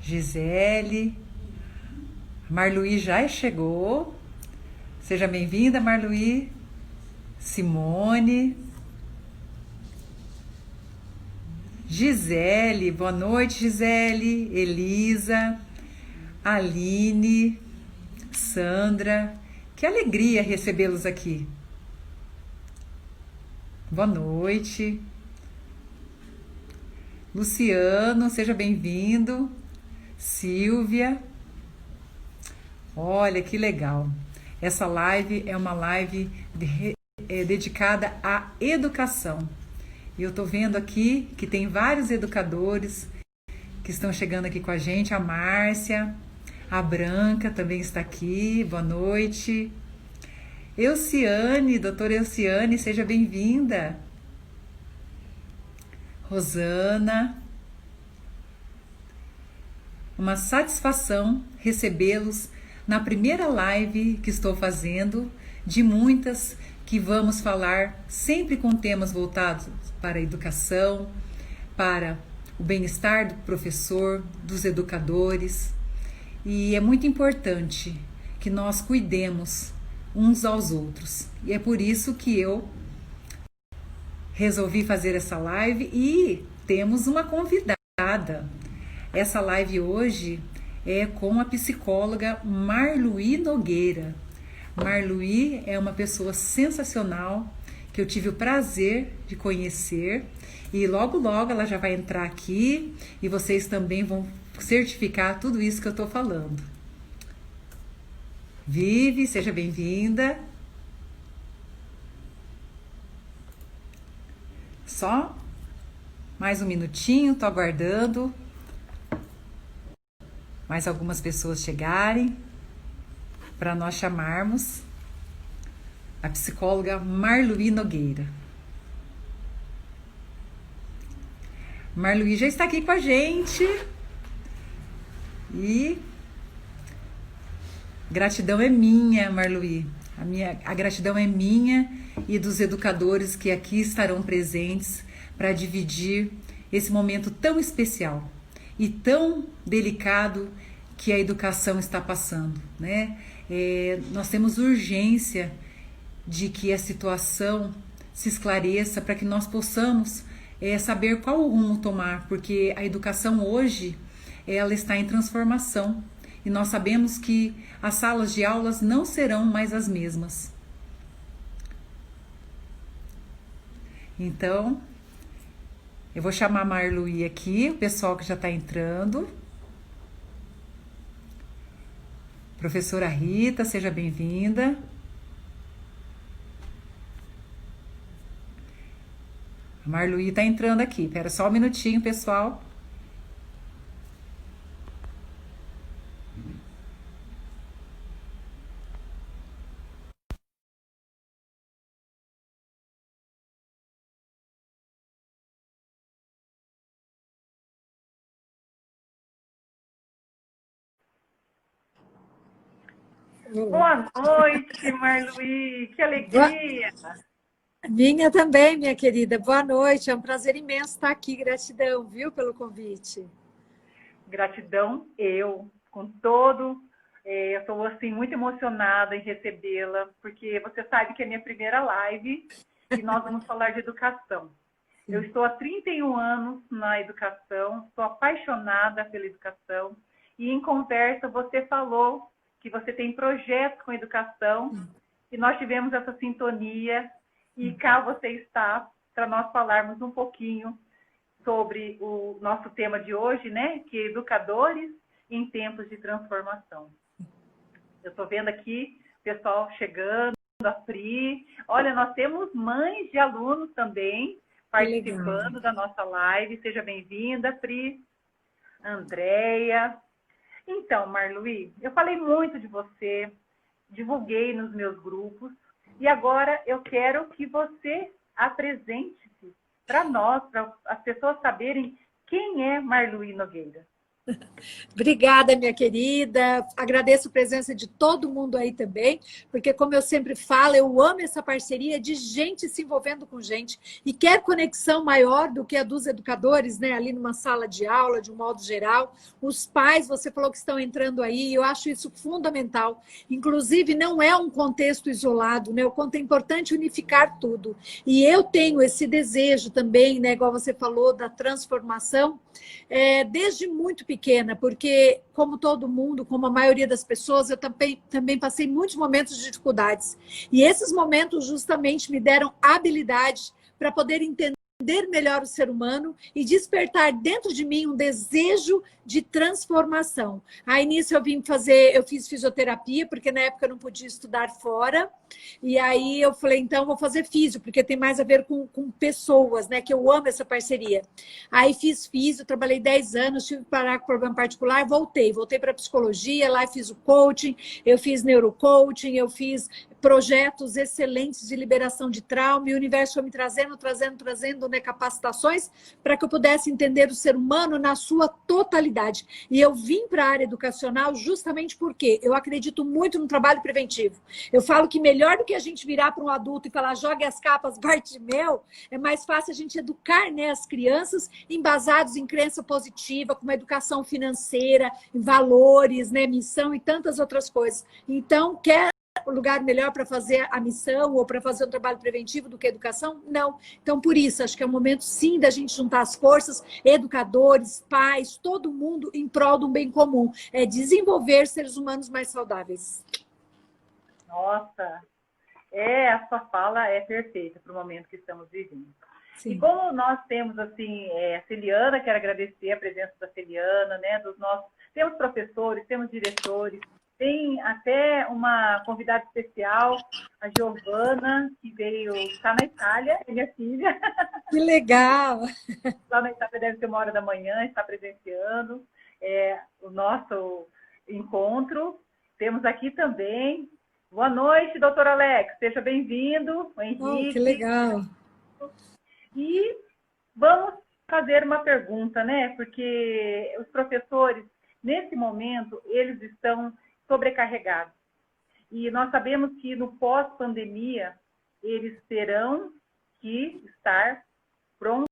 Gisele, Marluí já chegou. Seja bem-vinda, Marluí. Simone, Gisele, boa noite, Gisele, Elisa, Aline, Sandra. Que alegria recebê-los aqui. Boa noite. Luciano, seja bem-vindo. Silvia. Olha que legal. Essa live é uma live dedicada à educação. E eu tô vendo aqui que tem vários educadores que estão chegando aqui com a gente. A Márcia, a Branca também está aqui. Boa noite. Elciane, doutora Elciane, seja bem-vinda. Rosana. Uma satisfação recebê-los na primeira live que estou fazendo, de muitas que vamos falar sempre com temas voltados para a educação, para o bem-estar do professor, dos educadores. E é muito importante que nós cuidemos uns aos outros. E é por isso que eu resolvi fazer essa live e temos uma convidada. Essa live hoje é com a psicóloga Marluí Nogueira. Marluí é uma pessoa sensacional que eu tive o prazer de conhecer e logo logo ela já vai entrar aqui e vocês também vão certificar tudo isso que eu estou falando. Vive, seja bem-vinda. Só mais um minutinho, estou aguardando mais algumas pessoas chegarem para nós chamarmos a psicóloga Marluí Nogueira. Marluí já está aqui com a gente e gratidão é minha, Marluí. A gratidão é minha e dos educadores que aqui estarão presentes para dividir esse momento tão especial e tão delicado que a educação está passando, né? Nós temos urgência de que a situação se esclareça para que nós possamos saber qual o rumo tomar, porque a educação hoje ela está em transformação e nós sabemos que as salas de aulas não serão mais as mesmas. Então, eu vou chamar a Marluí aqui, o pessoal que já está entrando. Professora Rita, seja bem-vinda. A Marluí está entrando aqui. Espera só um minutinho, pessoal. Boa noite, Marluí, que alegria! Minha também, minha querida. Boa noite, é um prazer imenso estar aqui. Gratidão, viu, pelo convite. Gratidão, eu, com todo. Eu estou assim, muito emocionada em recebê-la, porque você sabe que é minha primeira live e nós vamos falar de educação. Sim. Eu estou há 31 anos na educação, estou apaixonada pela educação e em conversa você falou que você tem projetos com educação e nós tivemos essa sintonia e cá você está para nós falarmos um pouquinho sobre o nosso tema de hoje, né? Que é educadores em tempos de transformação. Eu estou vendo aqui o pessoal chegando, a Pri. Olha, nós temos mães de alunos também participando da nossa live. Seja bem-vinda, Pri. Andréia. Então, Marluí, eu falei muito de você, divulguei nos meus grupos, e agora eu quero que você apresente-se para nós, para as pessoas saberem quem é Marluí Nogueira. Obrigada, minha querida. Agradeço a presença de todo mundo aí também, porque, como eu sempre falo, eu amo essa parceria de gente se envolvendo com gente e quer conexão maior do que a dos educadores, né? Ali numa sala de aula, de um modo geral. Os pais, você falou que estão entrando aí, eu acho isso fundamental. Inclusive, não é um contexto isolado, né? O quanto é importante unificar tudo. E eu tenho esse desejo também, né? Igual você falou, da transformação, desde muito pequena, porque, como todo mundo, como a maioria das pessoas, eu também passei muitos momentos de dificuldades. E esses momentos justamente me deram habilidade para poder entender melhor o ser humano e despertar dentro de mim um desejo de transformação. Aí nisso eu fiz fisioterapia, porque na época eu não podia estudar fora, e aí eu falei, então vou fazer físio, porque tem mais a ver com pessoas, né, que eu amo essa parceria. Aí fiz físio, trabalhei 10 anos, tive que parar com problema particular, voltei para psicologia, lá fiz o coaching, eu fiz neurocoaching, eu fiz projetos excelentes de liberação de trauma, e o universo foi me trazendo, né, capacitações para que eu pudesse entender o ser humano na sua totalidade. E eu vim para a área educacional justamente porque eu acredito muito no trabalho preventivo. Eu falo que melhor do que a gente virar para um adulto e falar, jogue as capas, Bartimeu, é mais fácil a gente educar, né, as crianças embasados em crença positiva, com uma educação financeira, em valores, né, missão e tantas outras coisas. Então, quer um lugar melhor para fazer a missão ou para fazer um trabalho preventivo do que a educação? Não. Então, por isso, acho que é o momento, sim, da gente juntar as forças, educadores, pais, todo mundo em prol de um bem comum. É desenvolver seres humanos mais saudáveis. Nossa, a sua fala é perfeita para o momento que estamos vivendo. Sim. E como nós temos, assim, a Celiana, quero agradecer a presença da Celiana, né, temos professores, temos diretores, tem até uma convidada especial, a Giovana, que está na Itália, é minha filha. Que legal! Lá na Itália deve ser 1h da manhã, está presenciando o nosso encontro. Temos aqui também. Boa noite, doutor Alex, seja bem-vindo. Oh, que legal! E vamos fazer uma pergunta, né? Porque os professores, nesse momento, eles estão sobrecarregados. E nós sabemos que no pós-pandemia, eles terão que estar prontos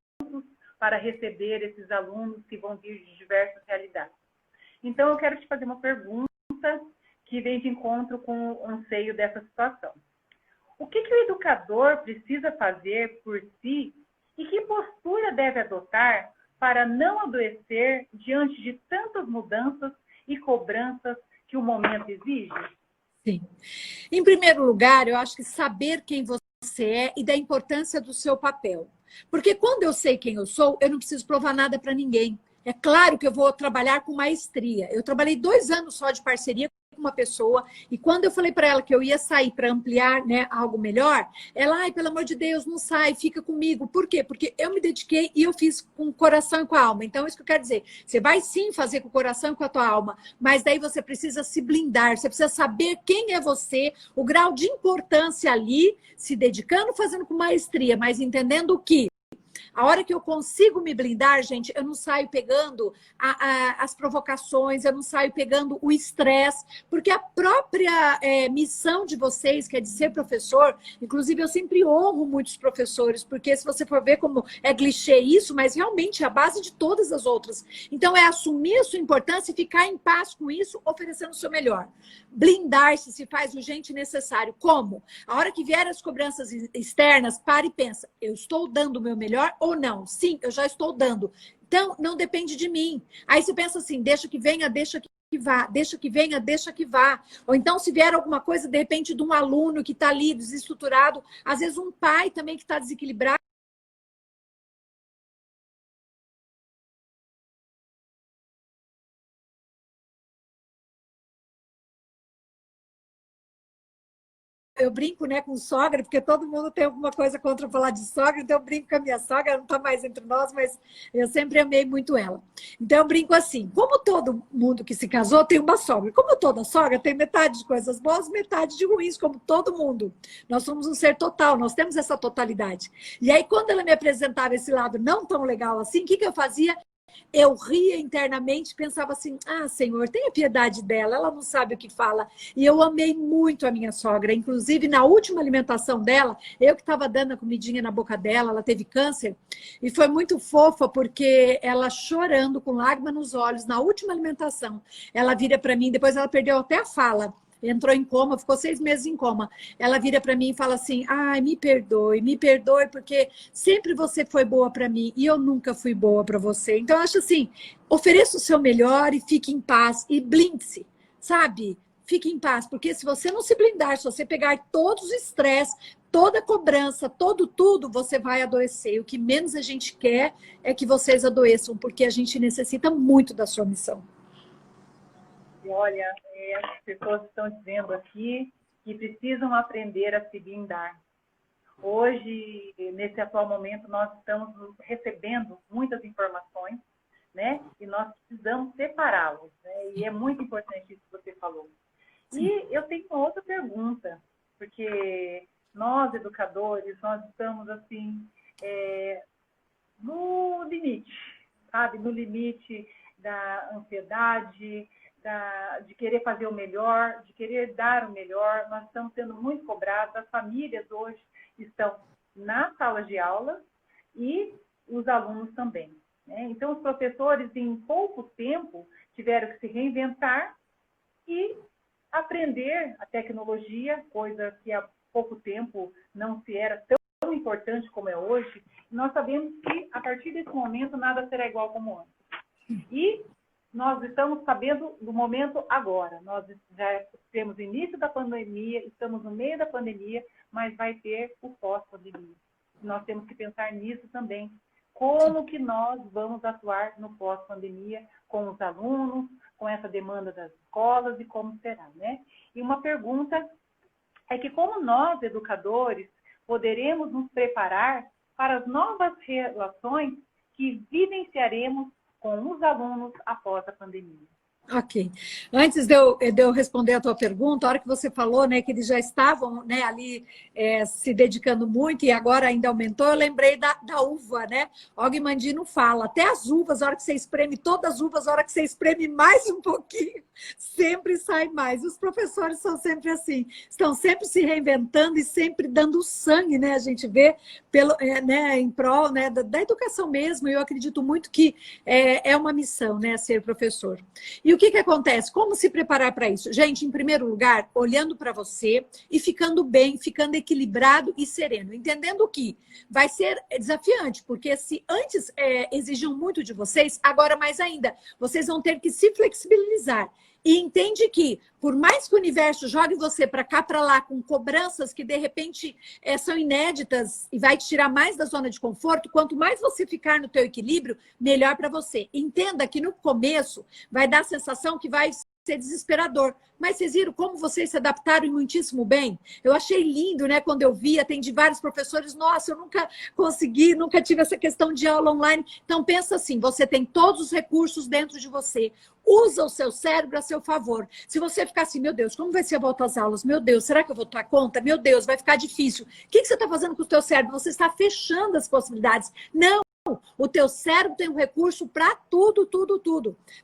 para receber esses alunos que vão vir de diversas realidades. Então, eu quero te fazer uma pergunta que vem de encontro com o anseio dessa situação. O que o educador precisa fazer por si e que postura deve adotar para não adoecer diante de tantas mudanças e cobranças que o momento exige? Sim. Em primeiro lugar, eu acho que saber quem você é e da importância do seu papel. Porque quando eu sei quem eu sou, eu não preciso provar nada para ninguém. É claro que eu vou trabalhar com maestria. Eu trabalhei 2 anos só de parceria com uma pessoa, e quando eu falei para ela que eu ia sair para ampliar, né, algo melhor, ela, ai, pelo amor de Deus, não sai, fica comigo. Por quê? Porque eu me dediquei e eu fiz com o coração e com a alma. Então, isso que eu quero dizer, você vai sim fazer com o coração e com a tua alma, mas daí você precisa se blindar, você precisa saber quem é você, o grau de importância ali, se dedicando, fazendo com maestria, mas entendendo que a hora que eu consigo me blindar, gente, eu não saio pegando as provocações, eu não saio pegando o estresse, porque a própria missão de vocês, que é de ser professor, inclusive eu sempre honro muitos professores, porque se você for ver como é clichê isso, mas realmente é a base de todas as outras. Então, é assumir a sua importância e ficar em paz com isso, oferecendo o seu melhor. Blindar-se se faz urgente e necessário. Como? A hora que vier as cobranças externas, para e pensa, eu estou dando o meu melhor ou não? Sim, eu já estou dando. Então, não depende de mim. Aí você pensa assim, deixa que venha, deixa que vá, deixa que venha, deixa que vá. Ou então, se vier alguma coisa, de repente, de um aluno que está ali desestruturado, às vezes um pai também que está desequilibrado, eu brinco, né, com sogra, porque todo mundo tem alguma coisa contra falar de sogra, então eu brinco com a minha sogra, ela não está mais entre nós, mas eu sempre amei muito ela. Então eu brinco assim, como todo mundo que se casou tem uma sogra, como toda sogra tem metade de coisas boas, metade de ruins, como todo mundo. Nós somos um ser total, nós temos essa totalidade. E aí quando ela me apresentava esse lado não tão legal assim, o que eu fazia? eu ria internamente, pensava assim, ah, Senhor, tenha piedade dela, ela não sabe o que fala. E eu amei muito a minha sogra, inclusive na última alimentação dela, eu que estava dando a comidinha na boca dela, ela teve câncer, e foi muito fofa, porque ela chorando, com lágrima nos olhos, na última alimentação, ela vira para mim, depois ela perdeu até a fala, entrou em coma, ficou 6 meses em coma. Ela vira para mim e fala assim, ai, me perdoe, porque sempre você foi boa para mim e eu nunca fui boa para você. Então, eu acho assim, ofereça o seu melhor e fique em paz e blinde-se, sabe? Fique em paz, porque se você não se blindar, se você pegar todos os estresses, toda a cobrança, tudo, você vai adoecer. E o que menos a gente quer é que vocês adoeçam, porque a gente necessita muito da sua missão. Olha, as pessoas estão dizendo aqui que precisam aprender a se blindar. Hoje, nesse atual momento, nós estamos recebendo muitas informações, né? E nós precisamos separá-las, né? E é muito importante isso que você falou. E eu tenho uma outra pergunta, porque nós, educadores, nós estamos, assim, no limite, sabe? No limite da ansiedade, de querer fazer o melhor, de querer dar o melhor. Nós estamos sendo muito cobrados. As famílias hoje estão nas salas de aula e os alunos também, né? Então, os professores, em pouco tempo, tiveram que se reinventar e aprender a tecnologia, coisa que há pouco tempo não se era tão importante como é hoje. Nós sabemos que, a partir desse momento, nada será igual como antes. E nós estamos sabendo do momento agora. Nós já temos o início da pandemia, estamos no meio da pandemia, mas vai ter o pós-pandemia. Nós temos que pensar nisso também. Como que nós vamos atuar no pós-pandemia com os alunos, com essa demanda das escolas e como será, né? E uma pergunta é que como nós, educadores, poderemos nos preparar para as novas relações que vivenciaremos com os alunos após a pandemia. Ok. Antes de eu responder a tua pergunta, a hora que você falou, né, que eles já estavam, né, ali se dedicando muito e agora ainda aumentou, eu lembrei da uva, né? Og Mandino fala, até as uvas, a hora que você espreme todas as uvas, a hora que você espreme mais um pouquinho, sempre sai mais. Os professores são sempre assim, estão sempre se reinventando e sempre dando sangue, né? A gente vê né, em prol, né, da educação mesmo, e eu acredito muito que é uma missão, né, ser professor. E o que acontece? Como se preparar para isso? Gente, em primeiro lugar, olhando para você e ficando bem, ficando equilibrado e sereno. Entendendo que vai ser desafiante, porque se antes exigiam muito de vocês, agora mais ainda, vocês vão ter que se flexibilizar. E entende que, por mais que o universo jogue você para cá, para lá, com cobranças que, de repente, são inéditas e vai te tirar mais da zona de conforto, quanto mais você ficar no teu equilíbrio, melhor para você. Entenda que, no começo, vai dar a sensação que vai ser desesperador. Mas vocês viram como vocês se adaptaram muitíssimo bem? Eu achei lindo, né? Quando eu vi, atendi vários professores. Nossa, eu nunca consegui, nunca tive essa questão de aula online. Então, pensa assim, você tem todos os recursos dentro de você. Usa o seu cérebro a seu favor. Se você ficar assim, meu Deus, como vai ser a volta às aulas? Meu Deus, será que eu vou dar conta? Meu Deus, vai ficar difícil. O que você está fazendo com o teu cérebro? Você está fechando as possibilidades. Não. O teu cérebro tem um recurso para tudo.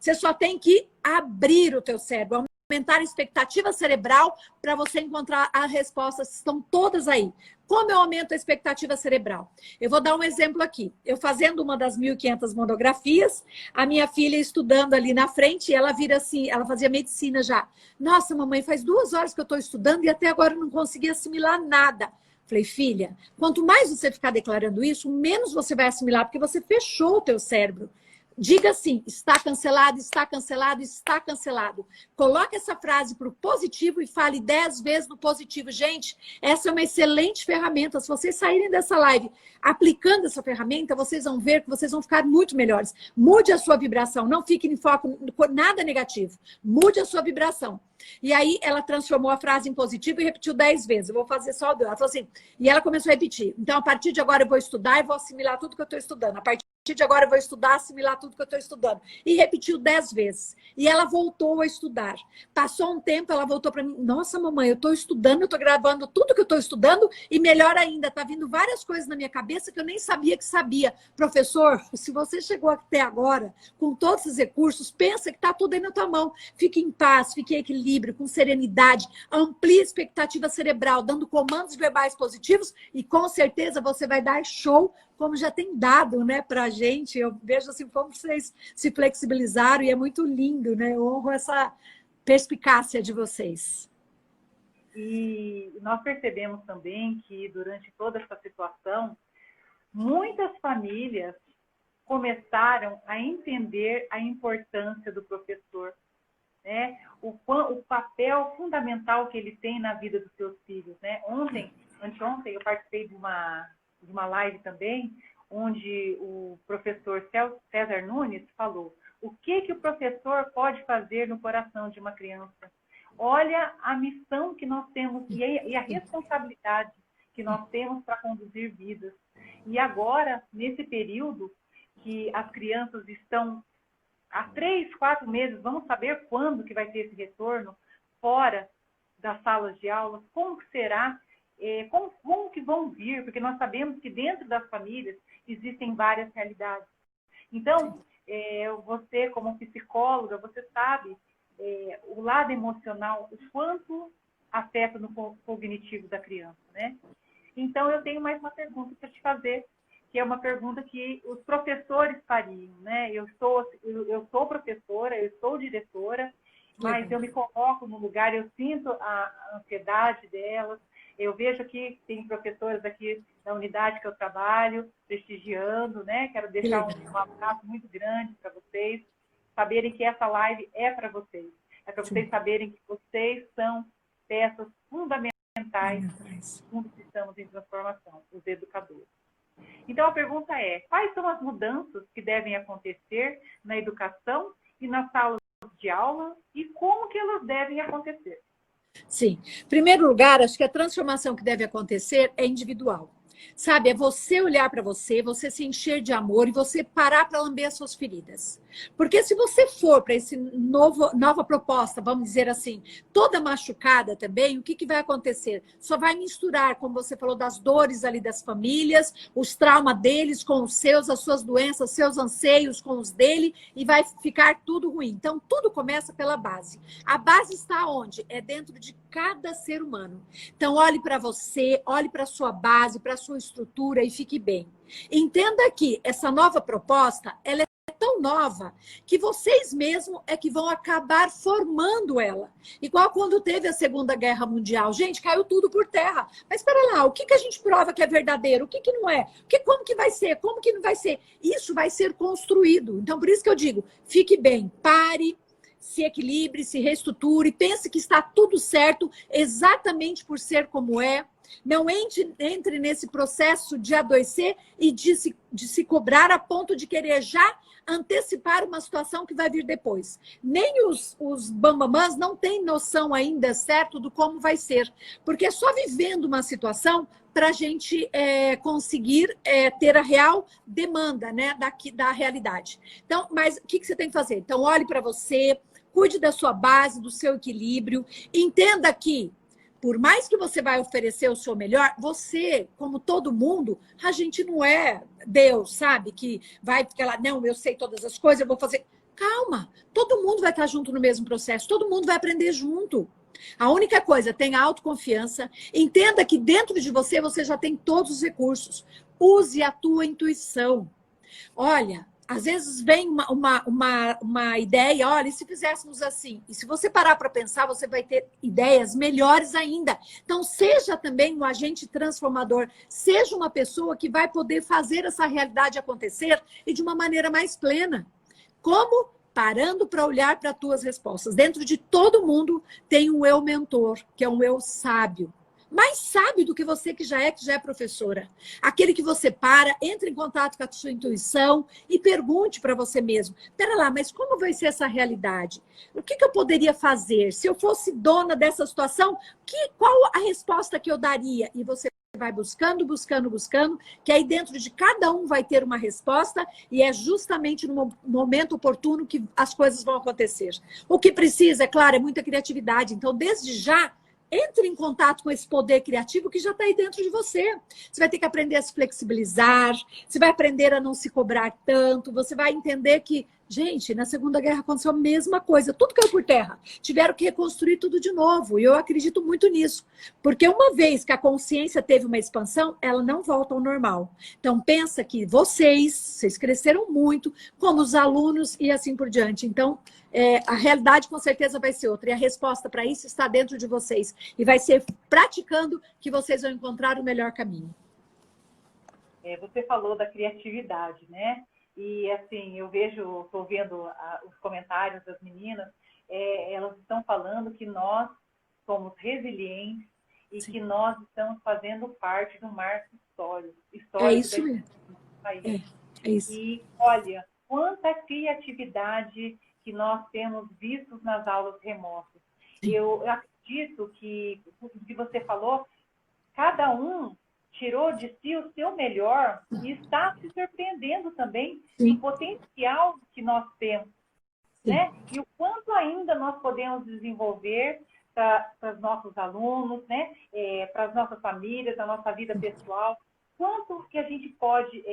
Você só tem que abrir o teu cérebro, aumentar a expectativa cerebral para você encontrar as respostas que estão todas aí. Como eu aumento a expectativa cerebral? Eu vou dar um exemplo aqui. Eu fazendo uma das 1.500 monografias, a minha filha estudando ali na frente, ela vira assim, ela fazia medicina já. Nossa, mamãe, faz 2 horas que eu estou estudando e até agora eu não consegui assimilar nada. Falei, filha, quanto mais você ficar declarando isso, menos você vai assimilar, porque você fechou o teu cérebro. Diga assim, está cancelado, está cancelado, está cancelado. Coloque essa frase para o positivo e fale 10 vezes no positivo. Gente, essa é uma excelente ferramenta. Se vocês saírem dessa live aplicando essa ferramenta, vocês vão ver que vocês vão ficar muito melhores. Mude a sua vibração, não fique em foco nada negativo. Mude a sua vibração. E aí ela transformou a frase em positivo e repetiu 10 vezes. Eu vou fazer só o dela. Ela falou assim, e ela começou a repetir. Então, a partir de agora eu vou estudar e vou assimilar tudo que eu estou estudando. A partir de agora eu vou estudar, assimilar tudo que eu estou estudando. E repetiu 10 vezes. E ela voltou a estudar. Passou um tempo, ela voltou para mim. Nossa, mamãe, eu estou estudando, eu estou gravando tudo que eu estou estudando e melhor ainda, está vindo várias coisas na minha cabeça que eu nem sabia que sabia. Professor, se você chegou até agora com todos esses recursos, pensa que está tudo aí na tua mão. Fique em paz, fique em equilíbrio, com serenidade, amplie a expectativa cerebral, dando comandos verbais positivos e com certeza você vai dar show, como já tem dado, né, para a gente. Eu vejo assim como vocês se flexibilizaram e é muito lindo, né? Eu honro essa perspicácia de vocês. E nós percebemos também que durante toda essa situação, muitas famílias começaram a entender a importância do professor, né? O papel fundamental que ele tem na vida dos seus filhos, né? Anteontem eu participei de uma live também, onde o professor César Nunes falou o que o professor pode fazer no coração de uma criança. Olha a missão que nós temos e a responsabilidade que nós temos para conduzir vidas. E agora, nesse período que as crianças estão há 3, 4 meses, vamos saber quando que vai ter esse retorno, fora das salas de aula, como que será, como que vão vir, porque nós sabemos que dentro das famílias existem várias realidades. Então, você como psicóloga, você sabe o lado emocional, o quanto afeta no cognitivo da criança, né? Então, eu tenho mais uma pergunta para te fazer, que é uma pergunta que os professores fariam, né? Eu sou professora, eu sou diretora, mas eu me coloco no lugar, eu sinto a ansiedade delas. Eu vejo que tem professoras aqui da unidade que eu trabalho, prestigiando, né? Quero deixar um abraço muito grande para vocês, saberem que essa live é para vocês. É para vocês saberem que vocês são peças fundamentais no mundo que estamos em transformação, os educadores. Então, a pergunta é, quais são as mudanças que devem acontecer na educação e nas salas de aula e como que elas devem acontecer? Sim. Em primeiro lugar, acho que a transformação que deve acontecer é individual. Sabe, é você olhar para você se encher de amor e você parar para lamber as suas feridas. Porque se você for para essa nova proposta, vamos dizer assim, toda machucada também, o que vai acontecer? Só vai misturar, como você falou, das dores ali das famílias, os traumas deles com os seus, as suas doenças, seus anseios com os dele, e vai ficar tudo ruim. Então, tudo começa pela base. A base está onde? É dentro de cada ser humano. Então, olhe para você, olhe para a sua base, para a sua estrutura e fique bem. Entenda que essa nova proposta, ela é tão nova que vocês mesmos é que vão acabar formando ela. Igual quando teve a Segunda Guerra Mundial. Gente, caiu tudo por terra. Mas espera lá, o que a gente prova que é verdadeiro? O que não é? Como que vai ser? Como que não vai ser? Isso vai ser construído. Então, por isso que eu digo, fique bem, pare, se equilibre, se reestruture, pense que está tudo certo exatamente por ser como é. Não entre nesse processo de adoecer e de se cobrar a ponto de querer já antecipar uma situação que vai vir depois. Nem os bambamãs não têm noção ainda, certo, do como vai ser. Porque é só vivendo uma situação para a gente conseguir ter a real demanda, né, da realidade. Então, mas o que você tem que fazer? Então, olhe para você, cuide da sua base, do seu equilíbrio, entenda que por mais que você vai oferecer o seu melhor, você, como todo mundo, a gente não é Deus, sabe? Que vai ficar lá, não, eu sei todas as coisas, eu vou fazer. Calma, todo mundo vai estar junto no mesmo processo, todo mundo vai aprender junto. A única coisa, tenha autoconfiança, entenda que dentro de você, você já tem todos os recursos. Use a tua intuição. Olha, às vezes vem uma ideia, olha, e se fizéssemos assim? E se você parar para pensar, você vai ter ideias melhores ainda. Então, seja também um agente transformador, seja uma pessoa que vai poder fazer essa realidade acontecer e de uma maneira mais plena. Como? Parando para olhar para as tuas respostas. Dentro de todo mundo tem um eu mentor, que é um eu sábio. Mais sábio do que você que já é professora. Aquele que você entra em contato com a sua intuição e pergunte para você mesmo, pera lá, mas como vai ser essa realidade? O que eu poderia fazer? Se eu fosse dona dessa situação, qual a resposta que eu daria? E você vai buscando, buscando, buscando, que aí dentro de cada um vai ter uma resposta e é justamente no momento oportuno que as coisas vão acontecer. O que precisa, é claro, é muita criatividade. Então, desde já, entre em contato com esse poder criativo que já está aí dentro de você. Você vai ter que aprender a se flexibilizar, você vai aprender a não se cobrar tanto, você vai entender que, gente, na Segunda Guerra aconteceu a mesma coisa, tudo caiu por terra. Tiveram que reconstruir tudo de novo, e eu acredito muito nisso. Porque uma vez que a consciência teve uma expansão, ela não volta ao normal. Então, pensa que vocês cresceram muito, como os alunos e assim por diante. Então, a realidade com certeza vai ser outra. E a resposta para isso está dentro de vocês. E vai ser praticando que vocês vão encontrar o melhor caminho. Você falou da criatividade, né? E assim, eu vejo, estou vendo os comentários das meninas, elas estão falando que nós somos resilientes e Sim. que nós estamos fazendo parte do marco histórico. É isso mesmo. É isso. E olha, quanta criatividade que nós temos visto nas aulas remotas. Eu acredito que o que você falou, cada um tirou de si o seu melhor e está se surpreendendo também do potencial que nós temos, né? E o quanto ainda nós podemos desenvolver para os nossos alunos, né? Para as nossas famílias, a nossa vida pessoal, quanto que a gente pode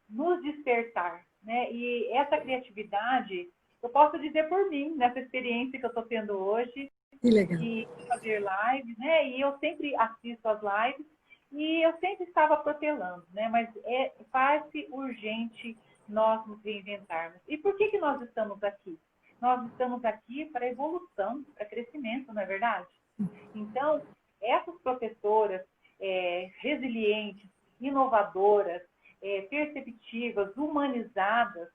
nos despertar, né? E essa criatividade, eu posso dizer por mim, nessa experiência que eu estou tendo hoje, de fazer lives, né? E eu sempre assisto as lives e eu sempre estava protelando, né? Mas faz-se urgente nós nos reinventarmos. E por que nós estamos aqui? Nós estamos aqui para evolução, para crescimento, não é verdade? Então, essas professoras resilientes, inovadoras, perceptivas, humanizadas,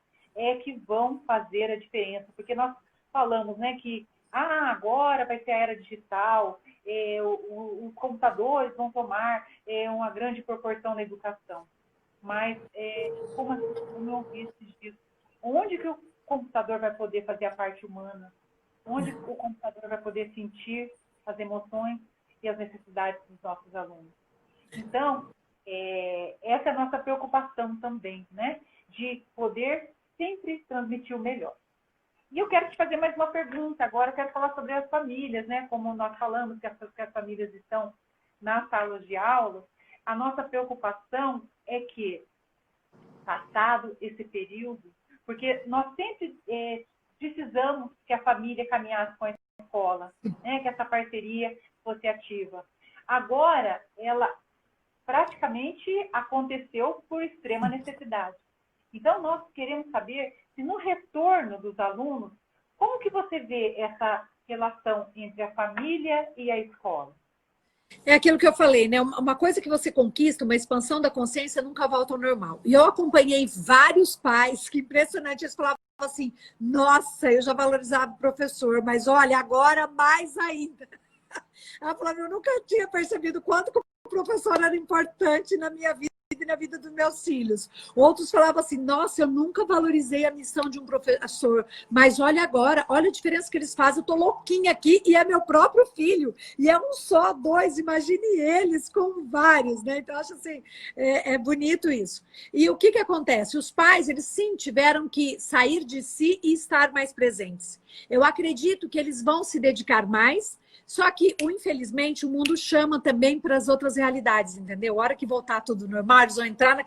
que vão fazer a diferença. Porque nós falamos, né, que agora vai ser a era digital, os computadores vão tomar uma grande proporção na educação. Mas, como eu ouvi esses dias, onde que o computador vai poder fazer a parte humana? Onde o computador vai poder sentir as emoções e as necessidades dos nossos alunos? Então, essa é a nossa preocupação também, né? De poder sempre transmitir o melhor. E eu quero te fazer mais uma pergunta. Agora eu quero falar sobre as famílias, né? Como nós falamos que as famílias estão nas salas de aula, a nossa preocupação é que, passado esse período, porque nós sempre precisamos que a família caminhasse com a escola, né? Que essa parceria fosse ativa. Agora, ela praticamente aconteceu por extrema necessidade. Então, nós queremos saber se no retorno dos alunos, como que você vê essa relação entre a família e a escola? É aquilo que eu falei, né? Uma coisa que você conquista, uma expansão da consciência, nunca volta ao normal. E eu acompanhei vários pais, que impressionante, eles falavam assim, nossa, eu já valorizava o professor, mas olha, agora mais ainda. Ela falava, eu nunca tinha percebido quanto que o professor era importante na minha vida e na vida dos meus filhos. Outros falavam assim, nossa, eu nunca valorizei a missão de um professor, mas olha agora, olha a diferença que eles fazem, eu tô louquinha aqui e é meu próprio filho, e é um só, dois, imagine eles com vários, né? Então, acho assim, é bonito isso. E o que acontece? Os pais, eles sim tiveram que sair de si e estar mais presentes. Eu acredito que eles vão se dedicar mais, só que, infelizmente, o mundo chama também para as outras realidades, entendeu? A hora que voltar tudo normal, eles vão entrar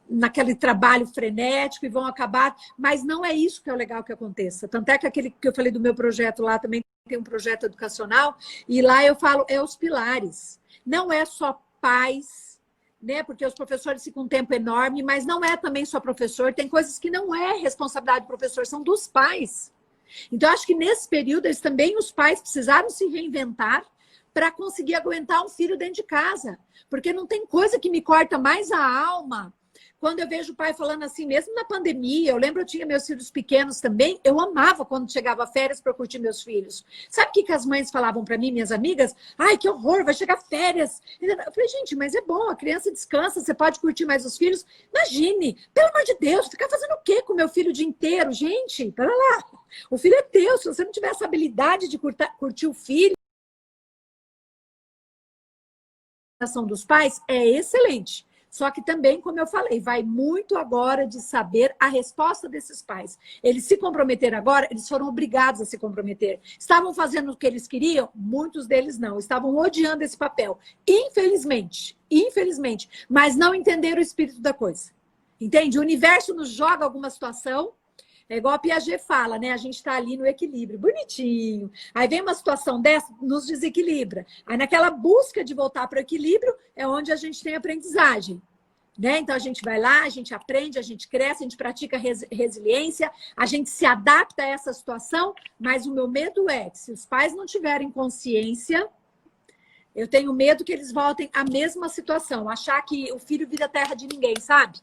naquele trabalho frenético e vão acabar, mas não é isso que é o legal que aconteça. Tanto é que aquele que eu falei do meu projeto lá também tem um projeto educacional, e lá eu falo, os pilares. Não é só pais, né? Porque os professores ficam um tempo enorme, mas não é também só professor, tem coisas que não é responsabilidade do professor, são dos pais. Então, acho que nesse período, os pais precisaram se reinventar para conseguir aguentar um filho dentro de casa. Porque não tem coisa que me corta mais a alma. Quando eu vejo o pai falando assim, mesmo na pandemia, eu lembro, eu tinha meus filhos pequenos também, eu amava quando chegava férias para curtir meus filhos. Sabe o que as mães falavam para mim, minhas amigas? Ai, que horror, vai chegar férias. Eu falei, gente, mas é bom, a criança descansa, você pode curtir mais os filhos. Imagine, pelo amor de Deus, ficar fazendo o quê com meu filho o dia inteiro? Gente, pera lá. O filho é teu, se você não tiver essa habilidade de curtir o filho, ação dos pais é excelente. Só que também, como eu falei, vai muito agora de saber a resposta desses pais. Eles se comprometeram agora, eles foram obrigados a se comprometer. Estavam fazendo o que eles queriam? Muitos deles não. Estavam odiando esse papel. Infelizmente. Infelizmente. Mas não entenderam o espírito da coisa. Entende? O universo nos joga alguma situação. É igual a Piaget fala, né? A gente está ali no equilíbrio, bonitinho. Aí vem uma situação dessa, nos desequilibra. Aí naquela busca de voltar para o equilíbrio é onde a gente tem aprendizagem. Né? Então a gente vai lá, a gente aprende, a gente cresce, a gente pratica resiliência, a gente se adapta a essa situação, mas o meu medo é que se os pais não tiverem consciência, eu tenho medo que eles voltem à mesma situação, achar que o filho vira terra de ninguém, sabe?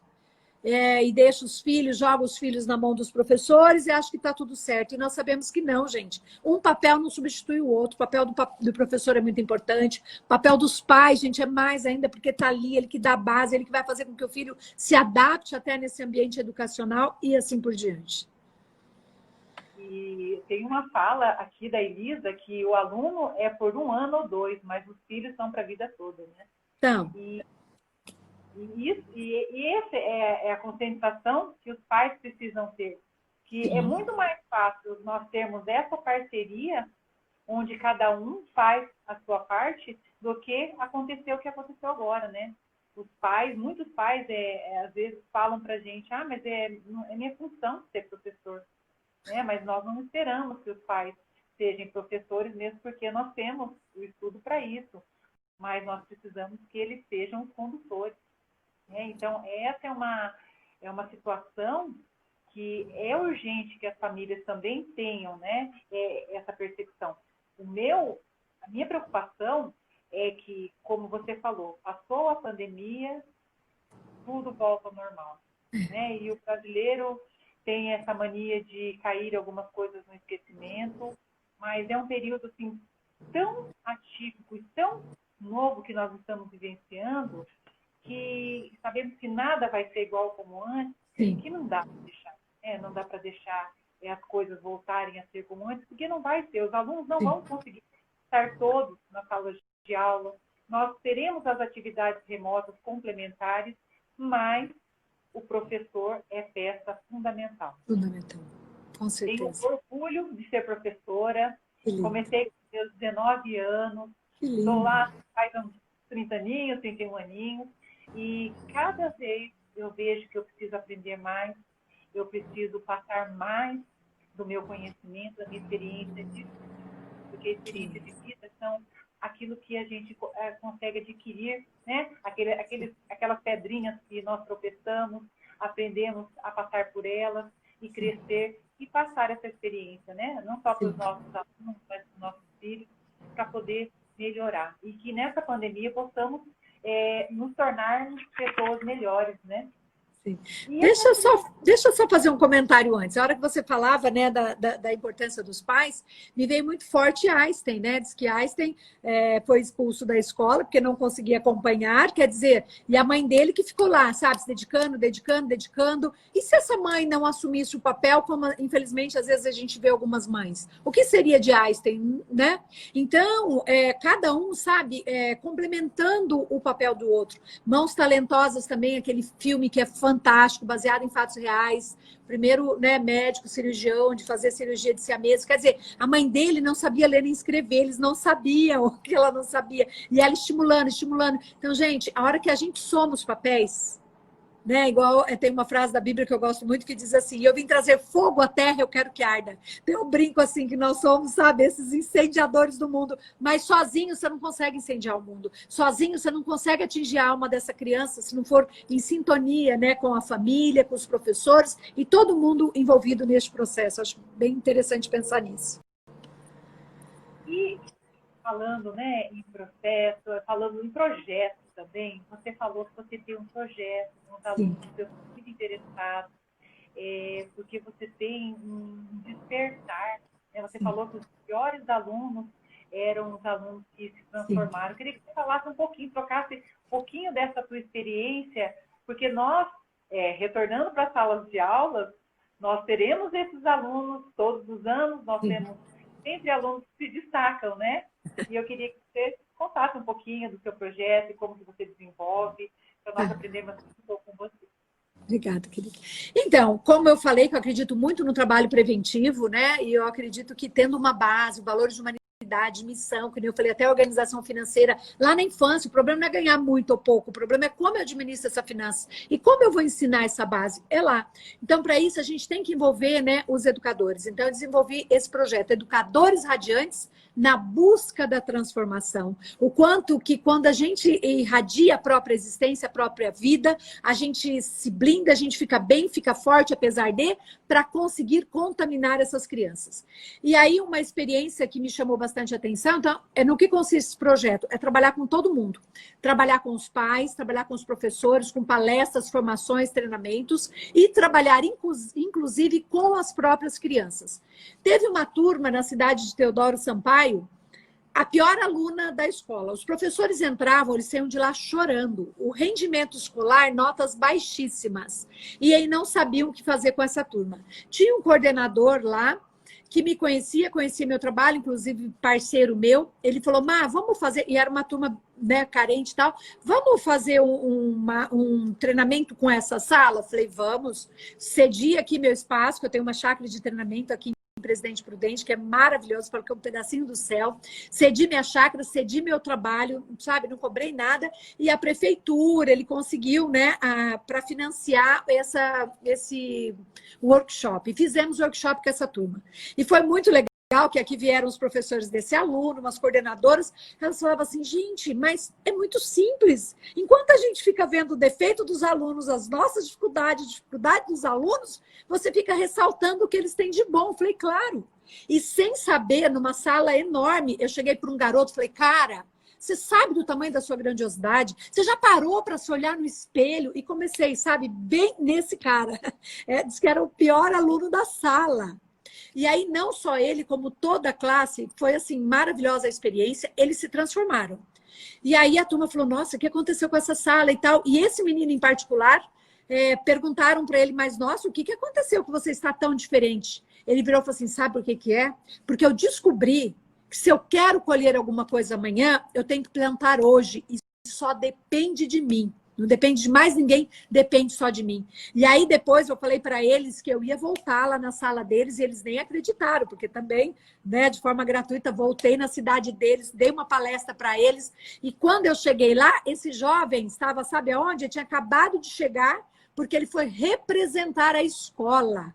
E deixa os filhos, joga os filhos na mão dos professores e acha que está tudo certo. E nós sabemos que não, gente. Um papel não substitui o outro. O papel do professor é muito importante. O papel dos pais, gente, é mais ainda, porque está ali, ele que dá a base, ele que vai fazer com que o filho se adapte até nesse ambiente educacional e assim por diante. E tem uma fala aqui da Elisa que o aluno é por 1 ano ou 2, mas os filhos são para a vida toda, né? Então... E essa é a conscientização que os pais precisam ter. Que é muito mais fácil nós termos essa parceria, onde cada um faz a sua parte, do que acontecer o que aconteceu agora, né? Os pais, muitos pais, às vezes falam para a gente, mas é minha função ser professor. Né? Mas nós não esperamos que os pais sejam professores, mesmo porque nós temos o estudo para isso. Mas nós precisamos que eles sejam os condutores. Então, essa é uma situação que é urgente que as famílias também tenham, né, essa percepção. A minha preocupação é que, como você falou, passou a pandemia, tudo volta ao normal. Né? E o brasileiro tem essa mania de cair algumas coisas no esquecimento, mas é um período assim, tão atípico e tão novo que nós estamos vivenciando, que sabemos que nada vai ser igual como antes, que não dá para deixar. Não dá para deixar as coisas voltarem a ser como antes, porque não vai ser. Os alunos não vão conseguir estar todos na sala de aula. Nós teremos as atividades remotas complementares, mas o professor é peça fundamental. Fundamental, com certeza. Tenho orgulho de ser professora. Comecei com meus 19 anos. Estou lá faz uns 30 aninhos, 31 aninhos. E cada vez eu vejo que eu preciso aprender mais, eu preciso passar mais do meu conhecimento, da minha experiência de vida, porque a experiência de vida são aquilo que a gente consegue adquirir, né? Aquelas pedrinhas que nós tropeçamos, aprendemos a passar por elas e crescer e passar essa experiência, né? Não só para os nossos alunos, mas para os nossos filhos, para poder melhorar. E que nessa pandemia possamos nos tornarmos pessoas melhores, né? Sim. Deixa eu só fazer um comentário antes. A hora que você falava, né, da importância dos pais, me veio muito forte Einstein, né? Diz que Einstein foi expulso da escola porque não conseguia acompanhar, quer dizer, e a mãe dele que ficou lá, sabe, se dedicando. E se essa mãe não assumisse o papel, como infelizmente às vezes a gente vê algumas mães? O que seria de Einstein, né? Então, cada um, sabe, complementando o papel do outro. Mãos Talentosas também, aquele filme que é fantástico, baseado em fatos reais. Primeiro, né, médico, cirurgião, de fazer cirurgia de siameses. Quer dizer, a mãe dele não sabia ler nem escrever, eles não sabiam o que ela não sabia. E ela estimulando. Então, gente, a hora que a gente soma os papéis, né, igual tem uma frase da Bíblia que eu gosto muito que diz assim: eu vim trazer fogo à terra, eu quero que arda. Então, eu brinco assim que nós somos, sabe, esses incendiadores do mundo, mas sozinho você não consegue incendiar o mundo, sozinho você não consegue atingir a alma dessa criança se não for em sintonia, né, com a família, com os professores e todo mundo envolvido neste processo. Acho bem interessante pensar nisso. E falando, né, em processo, falando em projetos também, você falou que você tem um projeto, uns alunos muito interessados, porque você tem um despertar, né? Você falou que os piores alunos eram os alunos que se transformaram. Eu queria que você falasse um pouquinho, trocasse um pouquinho dessa tua experiência, porque nós, retornando para as salas de aulas, nós teremos esses alunos todos os anos, nós temos sempre alunos que se destacam, né? E eu queria que você contasse um pouquinho do seu projeto e como que você desenvolve, para nós aprendermos um pouco com você. Obrigada, querida. Então, como eu falei, que eu acredito muito no trabalho preventivo, né? E eu acredito que tendo uma base, valores de humanidade, missão, que eu falei, até a organização financeira, lá na infância, o problema não é ganhar muito ou pouco, o problema é como eu administro essa finança e como eu vou ensinar essa base, é lá. Então, para isso, a gente tem que envolver, né, os educadores. Então, eu desenvolvi esse projeto, Educadores Radiantes, na busca da transformação. O quanto que quando a gente irradia a própria existência, a própria vida, a gente se blinda, a gente fica bem, fica forte, apesar de, para conseguir contaminar essas crianças. E aí uma experiência que me chamou bastante atenção, então, é no que consiste esse projeto? É trabalhar com todo mundo. Trabalhar com os pais, trabalhar com os professores, com palestras, formações, treinamentos e trabalhar inclusive com as próprias crianças. Teve uma turma na cidade de Teodoro Sampaio, a pior aluna da escola. Os professores entravam, eles saíam de lá chorando. O rendimento escolar, notas baixíssimas. E aí não sabiam o que fazer com essa turma. Tinha um coordenador lá que me conhecia meu trabalho, inclusive parceiro meu. Ele falou, Má, vamos fazer... E era uma turma, né, carente e tal. Vamos fazer um treinamento com essa sala? Eu falei, vamos. Cedi aqui meu espaço, que eu tenho uma chácara de treinamento aqui em Presidente Prudente, que é maravilhoso, falo que é um pedacinho do céu. Cedi minha chácara, cedi meu trabalho, sabe? Não cobrei nada. E a prefeitura, ele conseguiu, né, para financiar esse workshop. E fizemos workshop com essa turma. E foi muito legal que aqui vieram os professores desse aluno, umas coordenadoras, elas falavam assim, gente, mas é muito simples. Enquanto a gente fica vendo o defeito dos alunos, as nossas dificuldades, a dificuldade dos alunos, você fica ressaltando o que eles têm de bom. Eu falei, claro. E sem saber, numa sala enorme, eu cheguei para um garoto e falei, cara, você sabe do tamanho da sua grandiosidade? Você já parou para se olhar no espelho? E comecei, sabe, bem nesse cara. Diz que era o pior aluno da sala. E aí, não só ele, como toda a classe, foi assim, maravilhosa a experiência, eles se transformaram. E aí a turma falou, nossa, o que aconteceu com essa sala e tal? E esse menino em particular, perguntaram para ele, mas nossa, o que aconteceu que você está tão diferente? Ele virou e falou assim, sabe por que é? Porque eu descobri que se eu quero colher alguma coisa amanhã, eu tenho que plantar hoje, e só depende de mim. Não depende de mais ninguém, depende só de mim. E aí depois eu falei para eles que eu ia voltar lá na sala deles e eles nem acreditaram, porque também, né, de forma gratuita, voltei na cidade deles, dei uma palestra para eles. E quando eu cheguei lá, esse jovem estava, sabe aonde? Ele tinha acabado de chegar, porque ele foi representar a escola.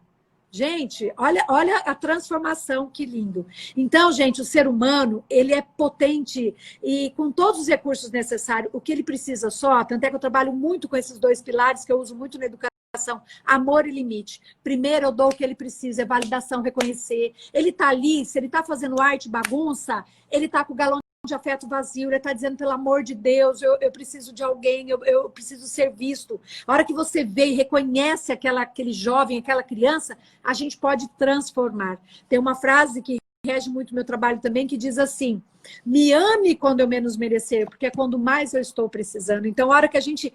Gente, olha a transformação, que lindo. Então, gente, o ser humano, ele é potente e com todos os recursos necessários, o que ele precisa só, tanto é que eu trabalho muito com esses dois pilares que eu uso muito na educação, amor e limite. Primeiro, eu dou o que ele precisa, é validação, reconhecer. Ele está ali, se ele está fazendo arte, bagunça, ele está com o galão de afeto vazio, ele está dizendo, pelo amor de Deus, eu preciso de alguém, eu preciso ser visto. A hora que você vê e reconhece aquele jovem, aquela criança, a gente pode transformar. Tem uma frase que rege muito meu trabalho também, que diz assim, me ame quando eu menos merecer, porque é quando mais eu estou precisando. Então, a hora que a gente...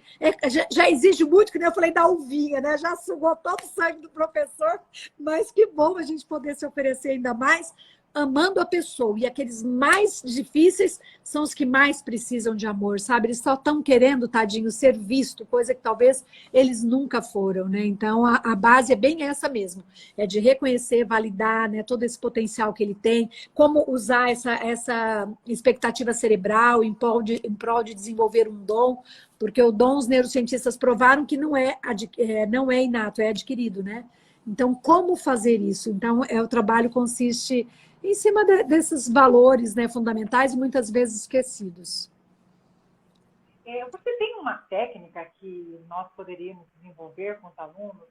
já exige muito, que nem eu falei da uvinha, né? Já sugou todo o sangue do professor, mas que bom a gente poder se oferecer ainda mais, amando a pessoa. E aqueles mais difíceis são os que mais precisam de amor, sabe? Eles só estão querendo, tadinho, ser visto, coisa que talvez eles nunca foram, né? Então, a base é bem essa mesmo. É de reconhecer, validar, né, todo esse potencial que ele tem, como usar essa expectativa cerebral em prol de desenvolver um dom, porque o dom, os neurocientistas provaram que não é inato, é adquirido, né? Então, como fazer isso? Então, o trabalho consiste em cima desses valores, né, fundamentais e muitas vezes esquecidos. Você tem uma técnica que nós poderíamos desenvolver com os alunos?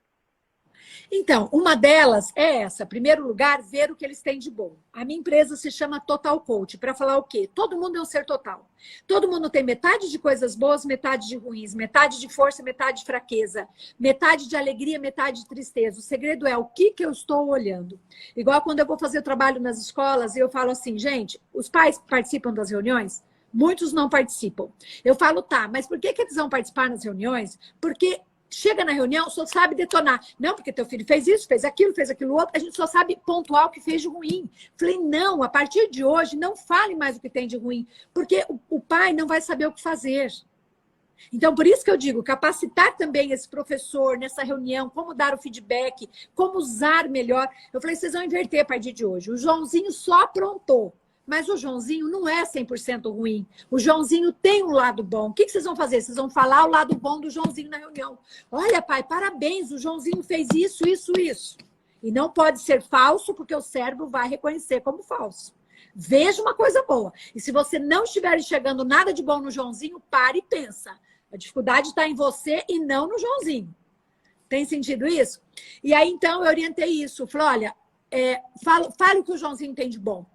Então, uma delas é essa. Em primeiro lugar, ver o que eles têm de bom. A minha empresa se chama Total Coach, para falar o quê? Todo mundo é um ser total. Todo mundo tem metade de coisas boas, metade de ruins, metade de força, metade de fraqueza, metade de alegria, metade de tristeza. O segredo é o que eu estou olhando. Igual quando eu vou fazer trabalho nas escolas, eu falo assim, gente, os pais participam das reuniões? Muitos não participam. Eu falo, tá, mas por que eles vão participar nas reuniões? Porque chega na reunião, só sabe detonar. Não, porque teu filho fez isso, fez aquilo outro, a gente só sabe pontuar o que fez de ruim. Falei, não, a partir de hoje, não fale mais o que tem de ruim, porque o pai não vai saber o que fazer. Então, por isso que eu digo, capacitar também esse professor nessa reunião, como dar o feedback, como usar melhor. Eu falei, vocês vão inverter a partir de hoje. O Joãozinho só aprontou. Mas o Joãozinho não é 100% ruim. O Joãozinho tem um lado bom. O que vocês vão fazer? Vocês vão falar o lado bom do Joãozinho na reunião. Olha, pai, parabéns, o Joãozinho fez isso, isso, isso. E não pode ser falso, porque o cérebro vai reconhecer como falso. Veja uma coisa boa. E se você não estiver enxergando nada de bom no Joãozinho, pare e pensa. A dificuldade está em você e não no Joãozinho. Tem sentido isso? E aí, então, eu orientei isso. Falei, olha, fale o que o Joãozinho tem de bom.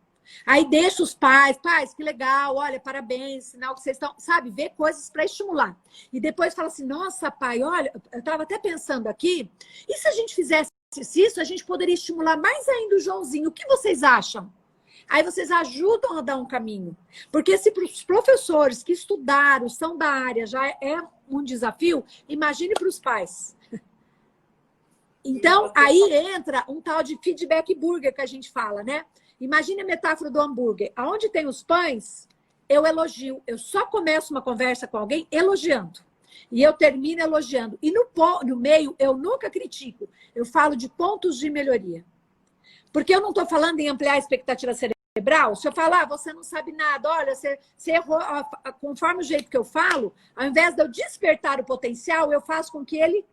Aí deixa os pais, que legal, olha, parabéns, sinal que vocês estão, sabe, ver coisas para estimular. E depois fala assim, nossa, pai, olha, eu estava até pensando aqui, e se a gente fizesse isso, a gente poderia estimular mais ainda o Joãozinho. O que vocês acham? Aí vocês ajudam a dar um caminho. Porque se para os professores que estudaram, são da área, já é um desafio, imagine para os pais. Então, aí entra um tal de feedback burger que a gente fala, né? Imagine a metáfora do hambúrguer. Aonde tem os pães, eu elogio. Eu só começo uma conversa com alguém elogiando. E eu termino elogiando. E no meio, eu nunca critico. Eu falo de pontos de melhoria. Porque eu não estou falando em ampliar a expectativa cerebral. Se eu falar, você não sabe nada, olha, você errou. Conforme o jeito que eu falo, ao invés de eu despertar o potencial, eu faço com que ele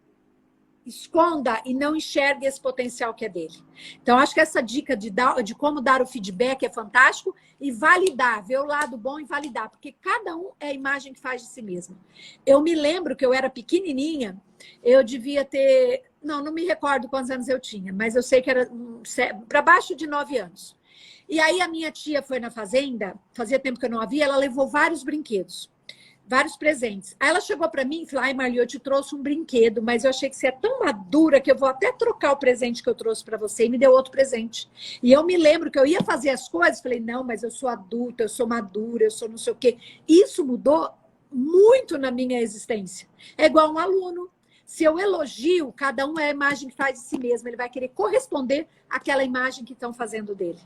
esconda e não enxergue esse potencial que é dele. Então, acho que essa dica de como dar o feedback é fantástico e validar, ver o lado bom e validar, porque cada um é a imagem que faz de si mesmo. Eu me lembro que eu era pequenininha, eu devia ter... Não me recordo quantos anos eu tinha, mas eu sei que era para baixo de 9 anos. E aí a minha tia foi na fazenda, fazia tempo que eu não a via, ela levou vários brinquedos. Vários presentes. Aí ela chegou para mim e falou, ai, Marli, eu te trouxe um brinquedo, mas eu achei que você é tão madura que eu vou até trocar o presente que eu trouxe para você, e me deu outro presente. E eu me lembro que eu ia fazer as coisas, falei, não, mas eu sou adulta, eu sou madura, eu sou não sei o quê. Isso mudou muito na minha existência. É igual um aluno. Se eu elogio, cada um é a imagem que faz de si mesmo, ele vai querer corresponder àquela imagem que estão fazendo dele.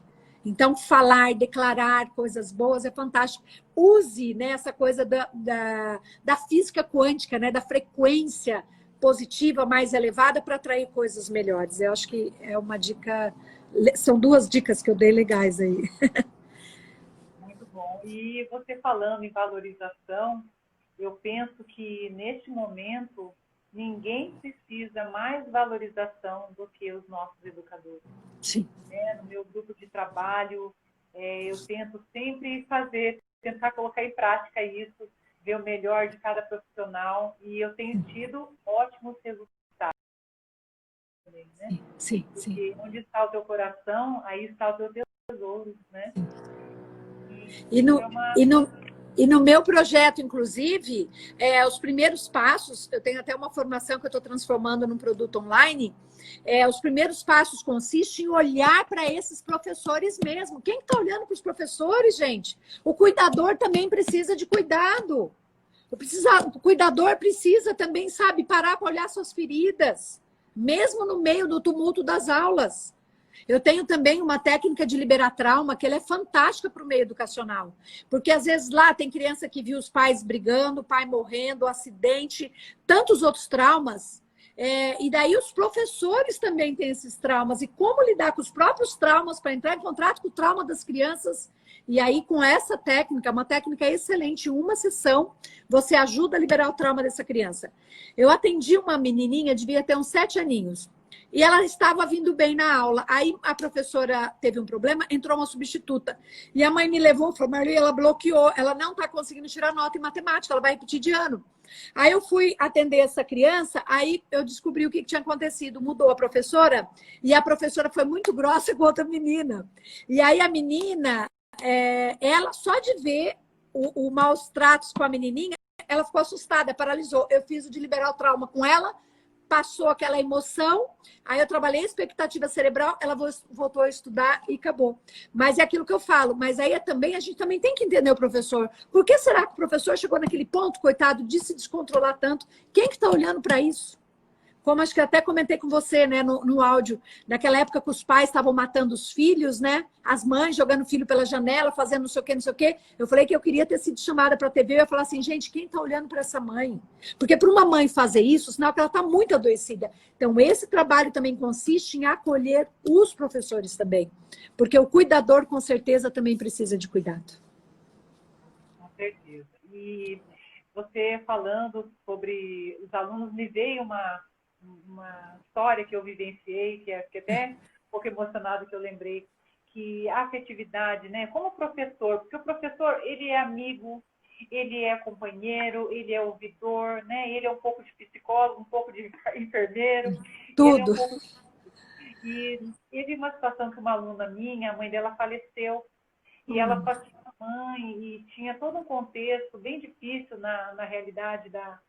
Então, falar, declarar coisas boas é fantástico. Use, né, essa coisa da física quântica, né, da frequência positiva mais elevada para atrair coisas melhores. Eu acho que é uma dica... São 2 dicas que eu dei legais aí. Muito bom. E você falando em valorização, eu penso que, neste momento, ninguém precisa mais valorização do que os nossos educadores. Sim. No meu grupo de trabalho, eu tento sempre tentar colocar em prática isso, ver o melhor de cada profissional, e eu tenho tido ótimos resultados também, né? Sim. Porque onde está o teu coração, aí está o teu tesouro, né? E no meu projeto, inclusive, os primeiros passos, eu tenho até uma formação que eu estou transformando num produto online, os primeiros passos consistem em olhar para esses professores mesmo. Quem está olhando para os professores, gente? O cuidador também precisa de cuidado. O cuidador precisa também, sabe, parar para olhar suas feridas, mesmo no meio do tumulto das aulas. Eu tenho também uma técnica de liberar trauma, que ela é fantástica para o meio educacional. Porque, às vezes, lá tem criança que viu os pais brigando, o pai morrendo, acidente, tantos outros traumas. E daí os professores também têm esses traumas. E como lidar com os próprios traumas para entrar em contato com o trauma das crianças. E aí, com essa técnica, uma técnica excelente, uma sessão, você ajuda a liberar o trauma dessa criança. Eu atendi uma menininha, devia ter uns 7 aninhos. E ela estava vindo bem na aula. Aí a professora teve um problema, entrou uma substituta. E a mãe me levou e falou, Marli, ela bloqueou, ela não está conseguindo tirar nota em matemática, ela vai repetir de ano. Aí eu fui atender essa criança, aí eu descobri o que tinha acontecido. Mudou a professora, e a professora foi muito grossa com outra menina. E aí a menina, ela só de ver o maus tratos com a menininha, ela ficou assustada, paralisou. Eu fiz o de liberar o trauma com ela, passou aquela emoção, aí eu trabalhei a expectativa cerebral, ela voltou a estudar e acabou. Mas é aquilo que eu falo, mas aí a gente também tem que entender o professor. Por que será que o professor chegou naquele ponto, coitado, de se descontrolar tanto? Quem que está olhando para isso? como acho que até comentei com você, né, no áudio, naquela época que os pais estavam matando os filhos, né? As mães jogando o filho pela janela, fazendo não sei o quê, não sei o quê. Eu falei que eu queria ter sido chamada para a TV. Eu ia falar assim, gente, quem está olhando para essa mãe? Porque para uma mãe fazer isso, sinal que ela está muito adoecida. Então, esse trabalho também consiste em acolher os professores também. Porque o cuidador, com certeza, também precisa de cuidado. Com certeza. E você falando sobre os alunos, me veio uma história que eu vivenciei, que fiquei até um pouco emocionada que eu lembrei, que a afetividade, né, como professor, porque o professor, ele é amigo, ele é companheiro, ele é ouvidor, né, ele é um pouco de psicólogo, um pouco de enfermeiro, ele é um Tudo. pouco... E teve uma situação que uma aluna minha, a mãe dela faleceu, e ela passou a mãe e tinha todo um contexto bem difícil na realidade da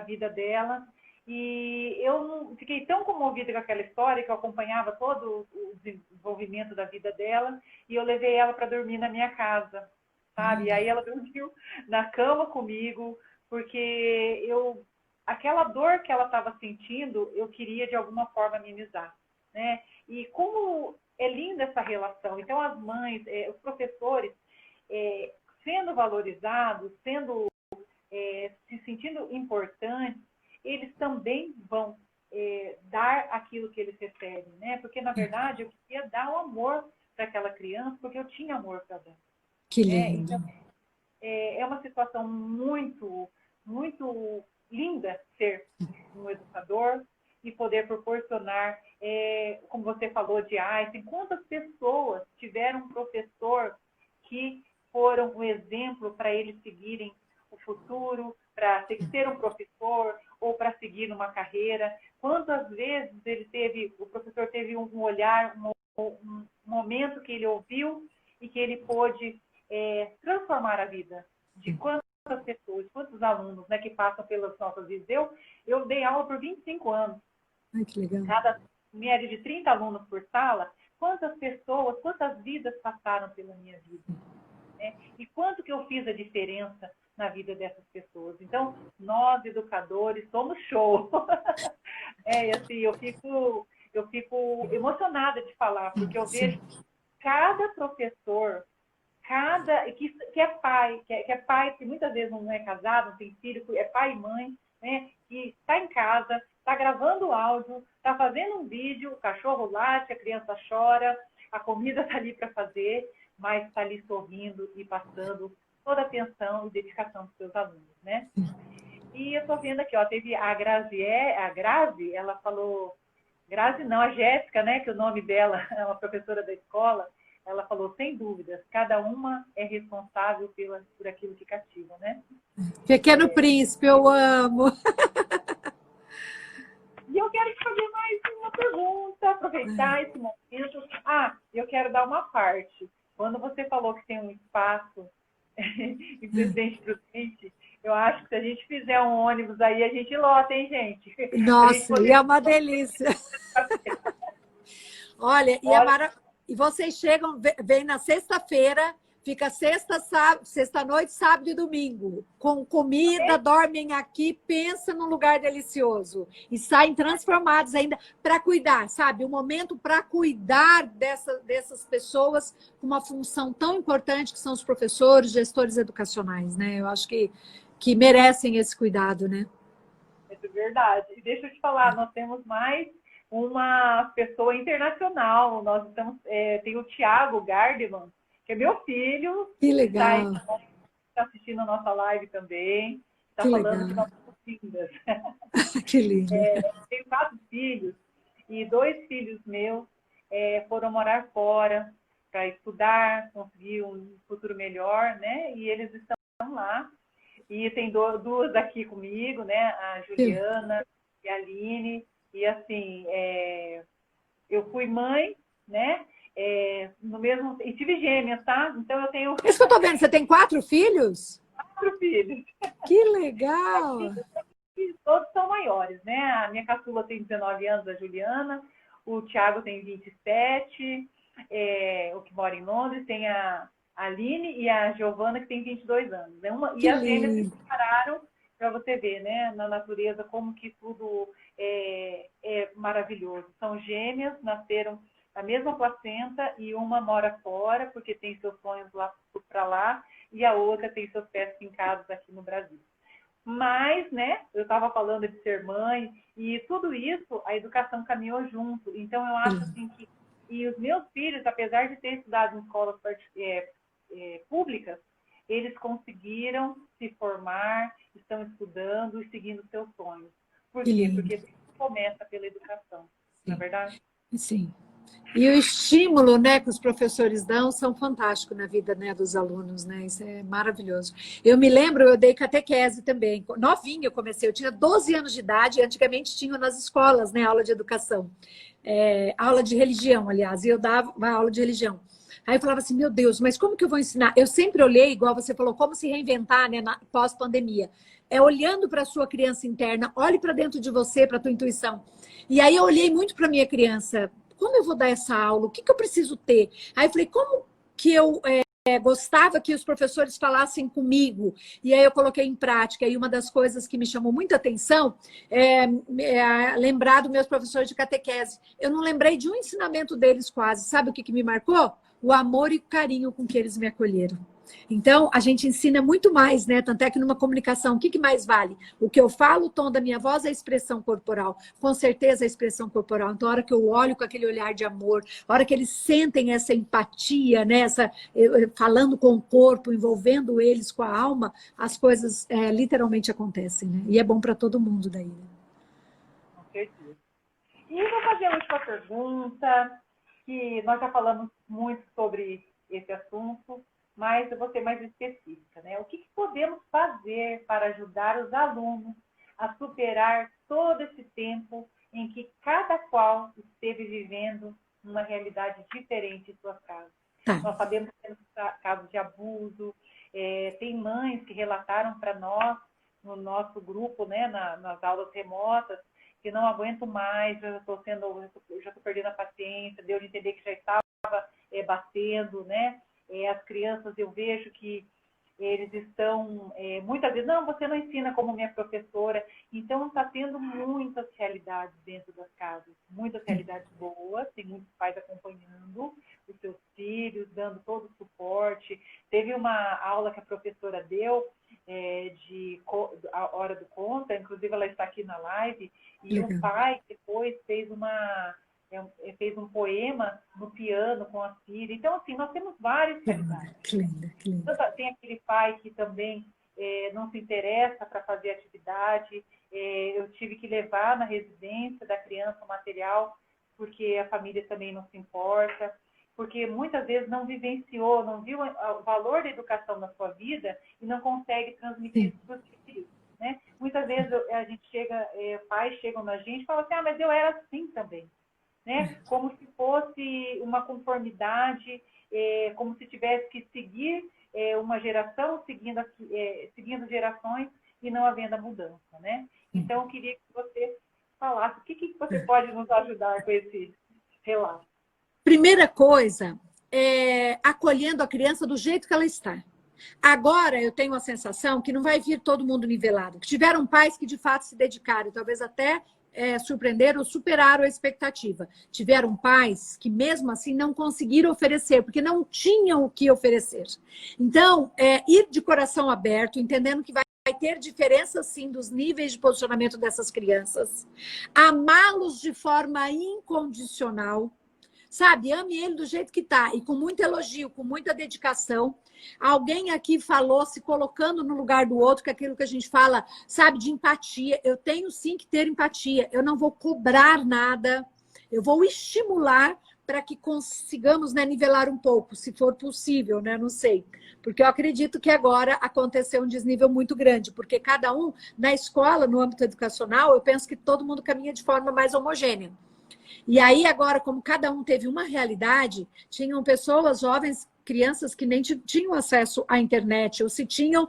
vida dela. E eu fiquei tão comovida com aquela história que eu acompanhava todo o desenvolvimento da vida dela e eu levei ela para dormir na minha casa, sabe? E aí ela dormiu na cama comigo, porque aquela dor que ela estava sentindo, eu queria de alguma forma amenizar, né? E como é linda essa relação. Então, as mães, os professores, sendo valorizados, se sentindo importantes, eles também vão dar aquilo que eles recebem, né? Porque, na verdade, eu queria dar o amor para aquela criança, porque eu tinha amor para dar. Que Né? lindo. Então, é uma situação muito, muito linda ser um educador e poder proporcionar, como você falou de Einstein, quantas pessoas tiveram um professor que foram um exemplo para eles seguirem o futuro, para ser um professor ou para seguir numa carreira. Quantas vezes o professor teve um olhar, um momento que ele ouviu e que ele pôde transformar a vida de quantas pessoas, quantos alunos, né, que passam pelas nossas vidas. Eu dei aula por 25 anos. Ai, que legal. Cada média de 30 alunos por sala, quantas pessoas, quantas vidas passaram pela minha vida, né? E quanto que eu fiz a diferença na vida dessas pessoas. Então, nós, educadores, somos show. Assim, eu fico emocionada de falar, porque eu vejo cada professor, que é pai, que muitas vezes não é casado, não tem filho, é pai e mãe, né, que está em casa, está gravando áudio, está fazendo um vídeo, o cachorro late, a criança chora, a comida está ali para fazer, mas está ali sorrindo e passando toda a atenção e dedicação dos seus alunos, né? E eu estou vendo aqui, ó, teve a Grazi, ela falou, Grazi não, a Jéssica, né, que o nome dela é uma professora da escola, ela falou, sem dúvidas, cada uma é responsável por aquilo que cativa, né? Pequeno Príncipe, eu amo. E eu quero te fazer mais uma pergunta, aproveitar esse momento. Eu quero dar uma parte. Quando você falou que tem um espaço em Presidente Prudente, eu acho que se a gente fizer um ônibus aí, a gente lota, hein, gente? Nossa, e é uma delícia. Olha, e vocês chegam, vem na sexta-feira, fica sexta-noite, sábado e domingo, com comida, dormem aqui, pensa num lugar delicioso. E saem transformados ainda para cuidar, sabe? Um momento para cuidar dessas pessoas com uma função tão importante que são os professores, gestores educacionais, né? Eu acho que merecem esse cuidado, né? É verdade. E deixa eu te falar, nós temos mais uma pessoa internacional. Nós tem o Thiago Gardman, que é meu filho. Que legal. Está assistindo a nossa live também. Está falando que nós somos lindas. Que lindo. Tenho 4 filhos e 2 filhos meus foram morar fora para estudar, conseguir um futuro melhor, né? E eles estão lá. E tem duas aqui comigo, né? A Juliana e a Aline. E assim, eu fui mãe, né? E tive gêmeas, tá? Então eu tenho... Isso que eu tô vendo, você tem 4 filhos? 4 filhos. Que legal! Todos são maiores, né? A minha caçula tem 19 anos, a Juliana. O Thiago tem 27, o que mora em Londres. Tem a Aline e a Giovana, que tem 22 anos. Né? E as gêmeas se separaram para você ver, né, na natureza, como que tudo é maravilhoso. São gêmeas, nasceram a mesma placenta e uma mora fora, porque tem seus sonhos lá para lá, e a outra tem seus pés fincados aqui no Brasil. Mas, né, eu estava falando de ser mãe, e tudo isso, a educação caminhou junto. Então, eu acho assim que, e os meus filhos, apesar de ter estudado em escolas públicas, eles conseguiram se formar, estão estudando e seguindo seus sonhos. Por quê? Porque começa pela educação, não é verdade? Sim. E o estímulo, né, que os professores dão são fantásticos na vida, né, dos alunos, né? Isso é maravilhoso. Eu me lembro, eu dei catequese também. Novinha eu comecei, eu tinha 12 anos de idade, e antigamente tinha nas escolas, né, aula de educação. Aula de religião, aliás, e eu dava uma aula de religião. Aí eu falava assim, meu Deus, mas como que eu vou ensinar? Eu sempre olhei, igual você falou, como se reinventar, né, pós-pandemia. É olhando para a sua criança interna, olhe para dentro de você, para a tua intuição. E aí eu olhei muito para a minha criança, como eu vou dar essa aula? O que eu preciso ter? Aí eu falei, como que eu gostava que os professores falassem comigo? E aí eu coloquei em prática. E uma das coisas que me chamou muita atenção é lembrar dos meus professores de catequese. Eu não lembrei de um ensinamento deles quase. Sabe o que me marcou? O amor e o carinho com que eles me acolheram. Então, a gente ensina muito mais, né? Tanto é que numa comunicação, o que mais vale? O que eu falo, o tom da minha voz, a expressão corporal. Com certeza, a expressão corporal. Então, a hora que eu olho com aquele olhar de amor, a hora que eles sentem essa empatia, né? Falando com o corpo, envolvendo eles com a alma, as coisas literalmente acontecem, né? E é bom para todo mundo daí. Né? Com certeza. E vou fazer a última pergunta, que nós já falamos muito sobre esse assunto, mas eu vou ser mais específica, né? O que podemos fazer para ajudar os alunos a superar todo esse tempo em que cada qual esteve vivendo uma realidade diferente em suas casas? Nós sabemos que temos casos de abuso, tem mães que relataram para nós, no nosso grupo, né, nas aulas remotas, que não aguento mais, já estou perdendo a paciência, deu de entender que já estava batendo, né? As crianças, eu vejo que eles estão, muitas vezes, não, você não ensina como minha professora. Então, está tendo muitas realidades dentro das casas, muitas realidades boas, tem muitos pais acompanhando os seus filhos, dando todo o suporte. Teve uma aula que a professora deu, a Hora do Conta, inclusive ela está aqui na live, e o pai depois fez um poema no piano com a filha. Então, assim, nós temos várias realidades. Que linda. Tem aquele pai que também não se interessa para fazer atividade. Eu tive que levar na residência da criança o material, porque a família também não se importa, porque muitas vezes não vivenciou, não viu o valor da educação na sua vida e não consegue transmitir isso para os filhos. Né? Muitas vezes a gente pais chegam na gente e falam assim, mas eu era assim também. Né? Como se fosse uma conformidade, como se tivesse que seguir uma geração, seguindo gerações e não havendo a mudança. Né? Então, eu queria que você falasse o que você pode nos ajudar com esse relato. Primeira coisa, acolhendo a criança do jeito que ela está. Agora eu tenho a sensação que não vai vir todo mundo nivelado, que tiveram pais que de fato se dedicaram, talvez até surpreenderam ou superaram a expectativa. Tiveram pais que mesmo assim não conseguiram oferecer, porque não tinham o que oferecer. Então, ir de coração aberto, entendendo que vai ter diferença sim dos níveis de posicionamento dessas crianças, amá-los de forma incondicional, sabe? Ame ele do jeito que está, e com muito elogio, com muita dedicação. Alguém aqui falou, se colocando no lugar do outro, que é aquilo que a gente fala, sabe, de empatia. Eu tenho sim que ter empatia. Eu não vou cobrar nada, eu vou estimular para que consigamos, né, nivelar um pouco, se for possível, né? Não sei. Porque eu acredito que agora aconteceu um desnível muito grande, porque cada um, na escola, no âmbito educacional, eu penso que todo mundo caminha de forma mais homogênea. E aí, agora, como cada um teve uma realidade, tinham pessoas, jovens, crianças que nem tinham acesso à internet, ou se tinham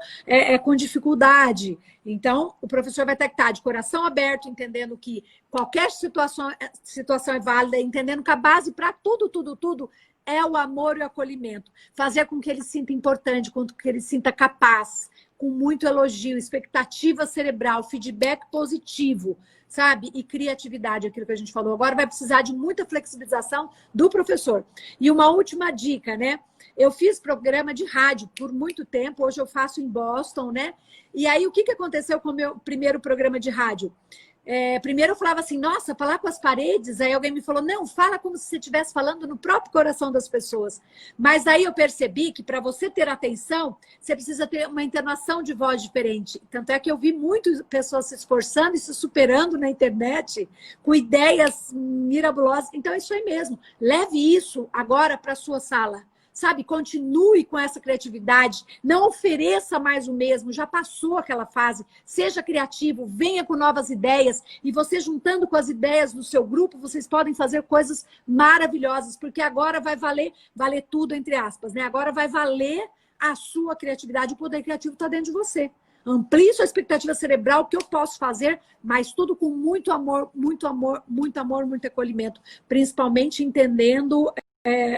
com dificuldade. Então, o professor vai ter que estar de coração aberto, entendendo que qualquer situação é válida, entendendo que a base para tudo é o amor e o acolhimento. Fazer com que ele se sinta importante, com que ele se sinta capaz, com muito elogio, expectativa cerebral, feedback positivo, sabe? E criatividade, aquilo que a gente falou. Agora vai precisar de muita flexibilização do professor. E uma última dica, né? Eu fiz programa de rádio por muito tempo, hoje eu faço em Boston, né? E aí, o que aconteceu com o meu primeiro programa de rádio? Primeiro eu falava assim, nossa, falar com as paredes. Aí alguém me falou, não, fala como se você estivesse falando no próprio coração das pessoas. Mas aí eu percebi que para você ter atenção, você precisa ter uma entonação de voz diferente. Tanto é que eu vi muitas pessoas se esforçando e se superando na internet com ideias mirabolosas. Então é isso aí mesmo. Leve isso agora para a sua sala. Sabe, continue com essa criatividade, não ofereça mais o mesmo, já passou aquela fase, seja criativo, venha com novas ideias, e você juntando com as ideias do seu grupo, vocês podem fazer coisas maravilhosas, porque agora vai valer tudo, entre aspas, né? Agora vai valer a sua criatividade, o poder criativo está dentro de você. Amplie sua expectativa cerebral, o que eu posso fazer, mas tudo com muito amor, muito amor, muito amor, muito acolhimento, principalmente entendendo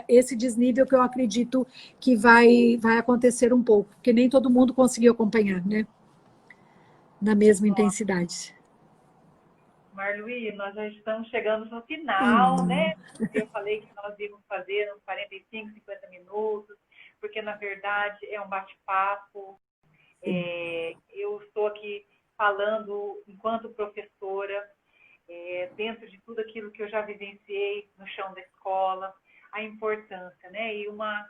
esse desnível que eu acredito que vai acontecer um pouco, porque nem todo mundo conseguiu acompanhar, né? Na mesma intensidade. Marluí, nós já estamos chegando no final, né? Eu falei que nós íamos fazer uns 45, 50 minutos, porque, na verdade, é um bate-papo. Eu estou aqui falando enquanto professora, dentro de tudo aquilo que eu já vivenciei no chão da escola, a importância, né? E uma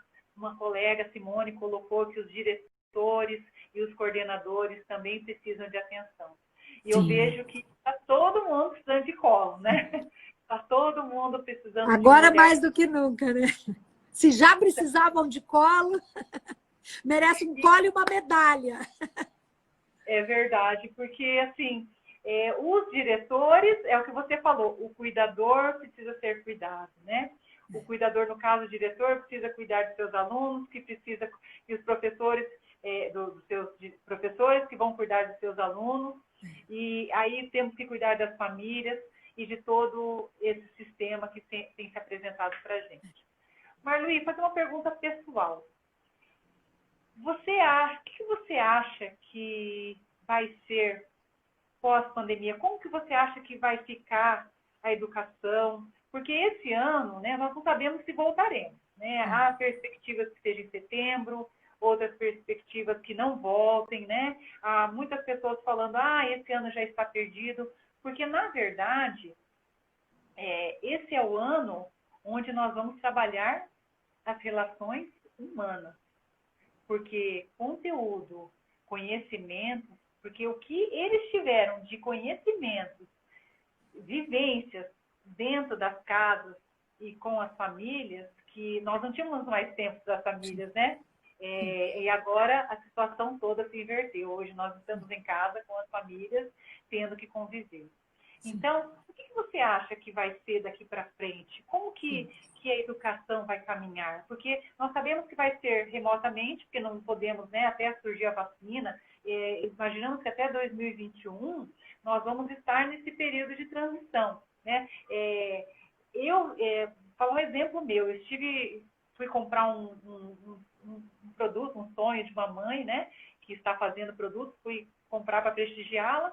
colega, Simone, colocou que os diretores e os coordenadores também precisam de atenção. E eu vejo que está todo mundo precisando de colo, né? Está todo mundo precisando agora de mais do que nunca, né? Se já precisavam de colo, merece um colo e uma medalha. É verdade, porque, assim, os diretores, é o que você falou, o cuidador precisa ser cuidado, né? O cuidador, no caso, o diretor, precisa cuidar de seus alunos, e os professores, dos seus professores que vão cuidar dos seus alunos, e aí temos que cuidar das famílias e de todo esse sistema que tem se apresentado para a gente. Marluí, fazer uma pergunta pessoal. O que você acha que vai ser pós-pandemia? Como que você acha que vai ficar a educação? Porque esse ano, né, nós não sabemos se voltaremos, né? Há perspectivas que seja em setembro, outras perspectivas que não voltem, né? Há muitas pessoas falando, esse ano já está perdido, porque, na verdade, esse é o ano onde nós vamos trabalhar as relações humanas. Porque conteúdo, conhecimento, porque o que eles tiveram de conhecimentos, vivências, dentro das casas e com as famílias, que nós não tínhamos mais tempo das famílias, né? E agora a situação toda se inverteu. Hoje nós estamos em casa com as famílias, tendo que conviver. Então, o que você acha que vai ser daqui para frente? Como que a educação vai caminhar? Porque nós sabemos que vai ser remotamente, porque não podemos, né, até surgir a vacina. Imaginamos que até 2021 nós vamos estar nesse período de transição, né? Falo um exemplo meu, fui comprar um produto, um sonho de uma mãe, né, que está fazendo produto, fui comprar para prestigiá-la,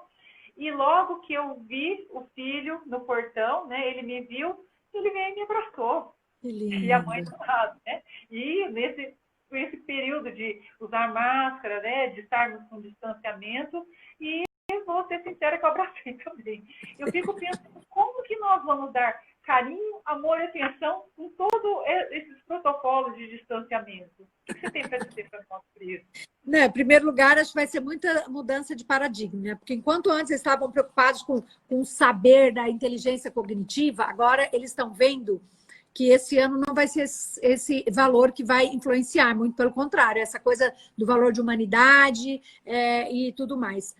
e logo que eu vi o filho no portão, né, ele me viu, ele veio e me abraçou. E a mãe do lado, né? E nesse período de usar máscara, né, de estarmos com distanciamento, e vou ser sincera que eu abracei também. Eu fico pensando como que nós vamos dar carinho, amor e atenção com todos esses protocolos de distanciamento. O que você tem para dizer para nós sobre isso? Não, em primeiro lugar, acho que vai ser muita mudança de paradigma, né? Porque enquanto antes eles estavam preocupados com o saber da inteligência cognitiva, agora eles estão vendo que esse ano não vai ser esse valor que vai influenciar, muito pelo contrário, essa coisa do valor de humanidade e tudo mais.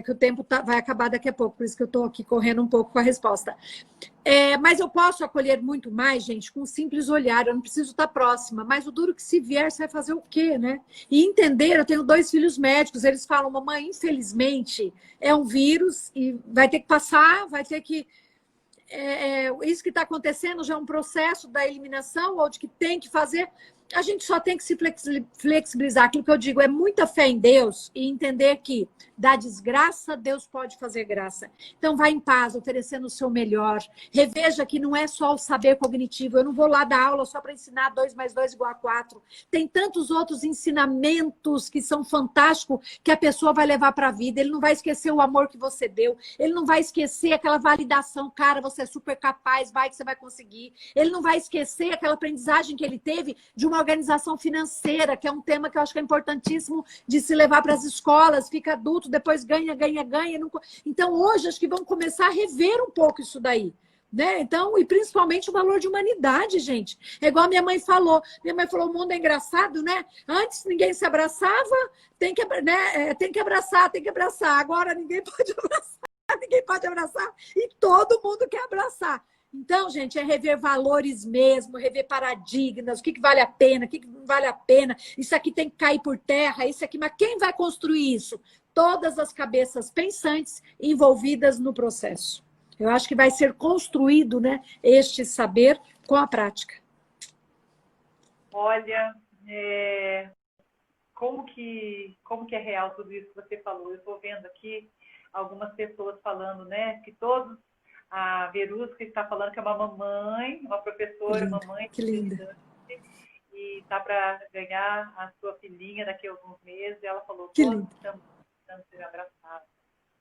Que o tempo vai acabar daqui a pouco, por isso que eu estou aqui correndo um pouco com a resposta. Mas eu posso acolher muito mais, gente, com um simples olhar, eu não preciso estar próxima, mas o duro que se vier, você vai fazer o quê, né? E entender, eu tenho 2 filhos médicos, eles falam, mamãe, infelizmente, é um vírus e vai ter que passar, vai ter que... isso que está acontecendo já é um processo da eliminação ou de que tem que fazer. a gente só tem que se flexibilizar. Aquilo que eu digo é muita fé em Deus e entender que da desgraça Deus pode fazer graça. Então vai em paz, oferecendo o seu melhor. Reveja que não é só o saber cognitivo. Eu não vou lá dar aula só para ensinar 2 mais 2 igual a 4. Tem tantos outros ensinamentos que são fantásticos que a pessoa vai levar para a vida. Ele não vai esquecer o amor que você deu. Ele não vai esquecer aquela validação. Cara, você é super capaz, vai que você vai conseguir. Ele não vai esquecer aquela aprendizagem que ele teve de uma organização financeira, que é um tema que eu acho que é importantíssimo de se levar para as escolas, fica adulto, depois ganha. Então, hoje, acho que vamos começar a rever um pouco isso daí. Né? Então, e principalmente o valor de humanidade, gente. É igual a minha mãe falou. Minha mãe falou, o mundo é engraçado, né? Antes ninguém se abraçava, tem que abraçar. Agora ninguém pode abraçar e todo mundo quer abraçar. Então, gente, é rever valores mesmo, rever paradigmas, o que vale a pena, o que não vale a pena, isso aqui tem que cair por terra, isso aqui, mas quem vai construir isso? Todas as cabeças pensantes envolvidas no processo. Eu acho que vai ser construído, né, este saber com a prática. Olha, como que é real tudo isso que você falou? Eu estou vendo aqui algumas pessoas falando, né, que todos... A Verusca está falando que é uma mamãe, uma professora, mamãe. Que linda. E está para ganhar a sua filhinha daqui a alguns meses. E ela falou, que todos linda. estamos precisando ser abraçados.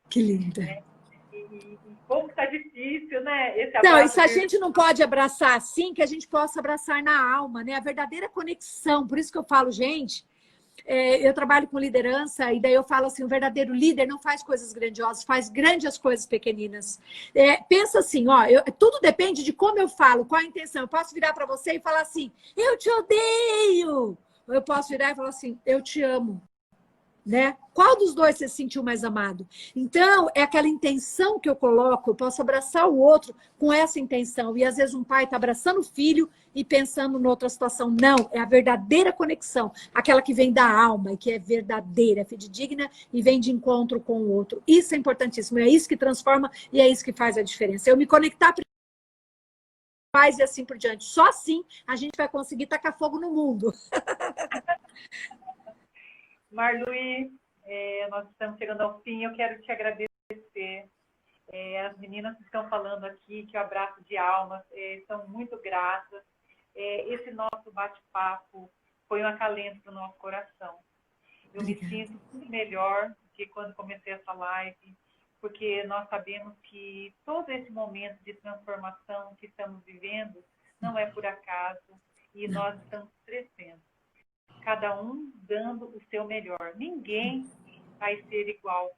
Que linda. Né? E como está difícil, né? Esse não, abraço e se a gente não pode abraçar assim, que a gente possa abraçar na alma, né? A verdadeira conexão. Por isso que eu falo, gente... eu trabalho com liderança e daí eu falo assim, o verdadeiro líder não faz coisas grandiosas, faz grandes coisas pequeninas. Pensa assim, ó, tudo depende de como eu falo, qual a intenção. Eu posso virar para você e falar assim, eu te odeio. Ou eu posso virar e falar assim, eu te amo. Né? Qual dos dois você se sentiu mais amado? Então, é aquela intenção que eu coloco, eu posso abraçar o outro com essa intenção. E às vezes um pai está abraçando o filho e pensando em outra situação. Não, é a verdadeira conexão, aquela que vem da alma e que é verdadeira, é fidedigna e vem de encontro com o outro. Isso é importantíssimo, é isso que transforma e é isso que faz a diferença. Eu me conectar paz e assim por diante. Só assim a gente vai conseguir tacar fogo no mundo. Marluí, nós estamos chegando ao fim. Eu quero te agradecer. As meninas que estão falando aqui, que o abraço de almas, são muito gratas. Esse nosso bate-papo foi um acalento para o nosso coração. Eu me sinto muito melhor que quando comecei essa live, porque nós sabemos que todo esse momento de transformação que estamos vivendo não é por acaso e nós estamos crescendo. Cada um dando o seu melhor. Ninguém vai ser igual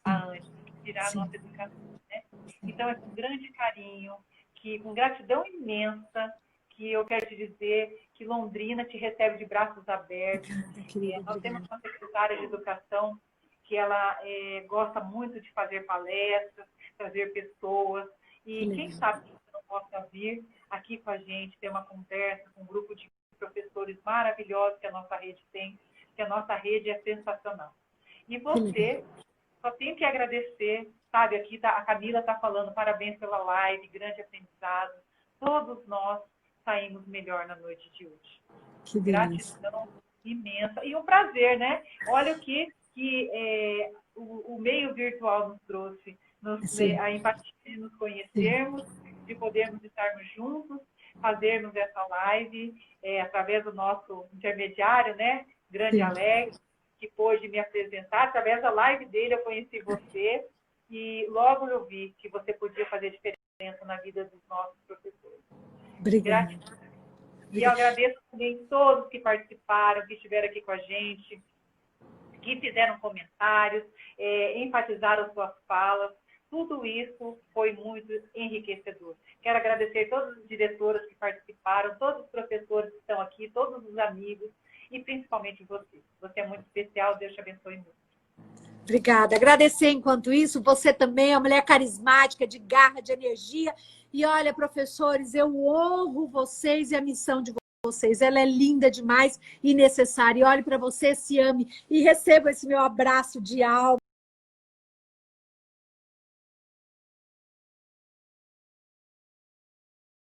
a antes, tirar a nossa educação, né? Então, é com grande carinho, com gratidão imensa, que eu quero te dizer que Londrina te recebe de braços abertos. Nós temos uma secretária de educação que ela gosta muito de fazer palestras, trazer pessoas, e quem sabe que você não possa vir aqui com a gente, ter uma conversa com um grupo de professores maravilhosos que a nossa rede tem, que a nossa rede é sensacional. E você só tem que agradecer, sabe, aqui a Camila está falando, parabéns pela live, grande aprendizado. Todos nós saímos melhor na noite de hoje. Que gratidão imensa. E um prazer, né? Olha o que o meio virtual nos trouxe, a empatia de nos conhecermos, de podermos estarmos juntos, fazermos essa live através do nosso intermediário, né? Grande Alex, que pôde me apresentar. Através da live dele eu conheci você e logo eu vi que você podia fazer diferença na vida dos nossos professores. Obrigada. Gratidão. E eu agradeço também todos que participaram, que estiveram aqui com a gente, que fizeram comentários, enfatizaram suas falas. Tudo isso foi muito enriquecedor. Quero agradecer todas as diretoras que participaram, todos os professores que estão aqui, todos os amigos e principalmente você. Você é muito especial, Deus te abençoe muito. Obrigada. Agradecer, enquanto isso, você também é uma mulher carismática, de garra, de energia. E olha, professores, eu honro vocês e a missão de vocês. Ela é linda demais e necessária. E olhe para você, se ame e receba esse meu abraço de alma.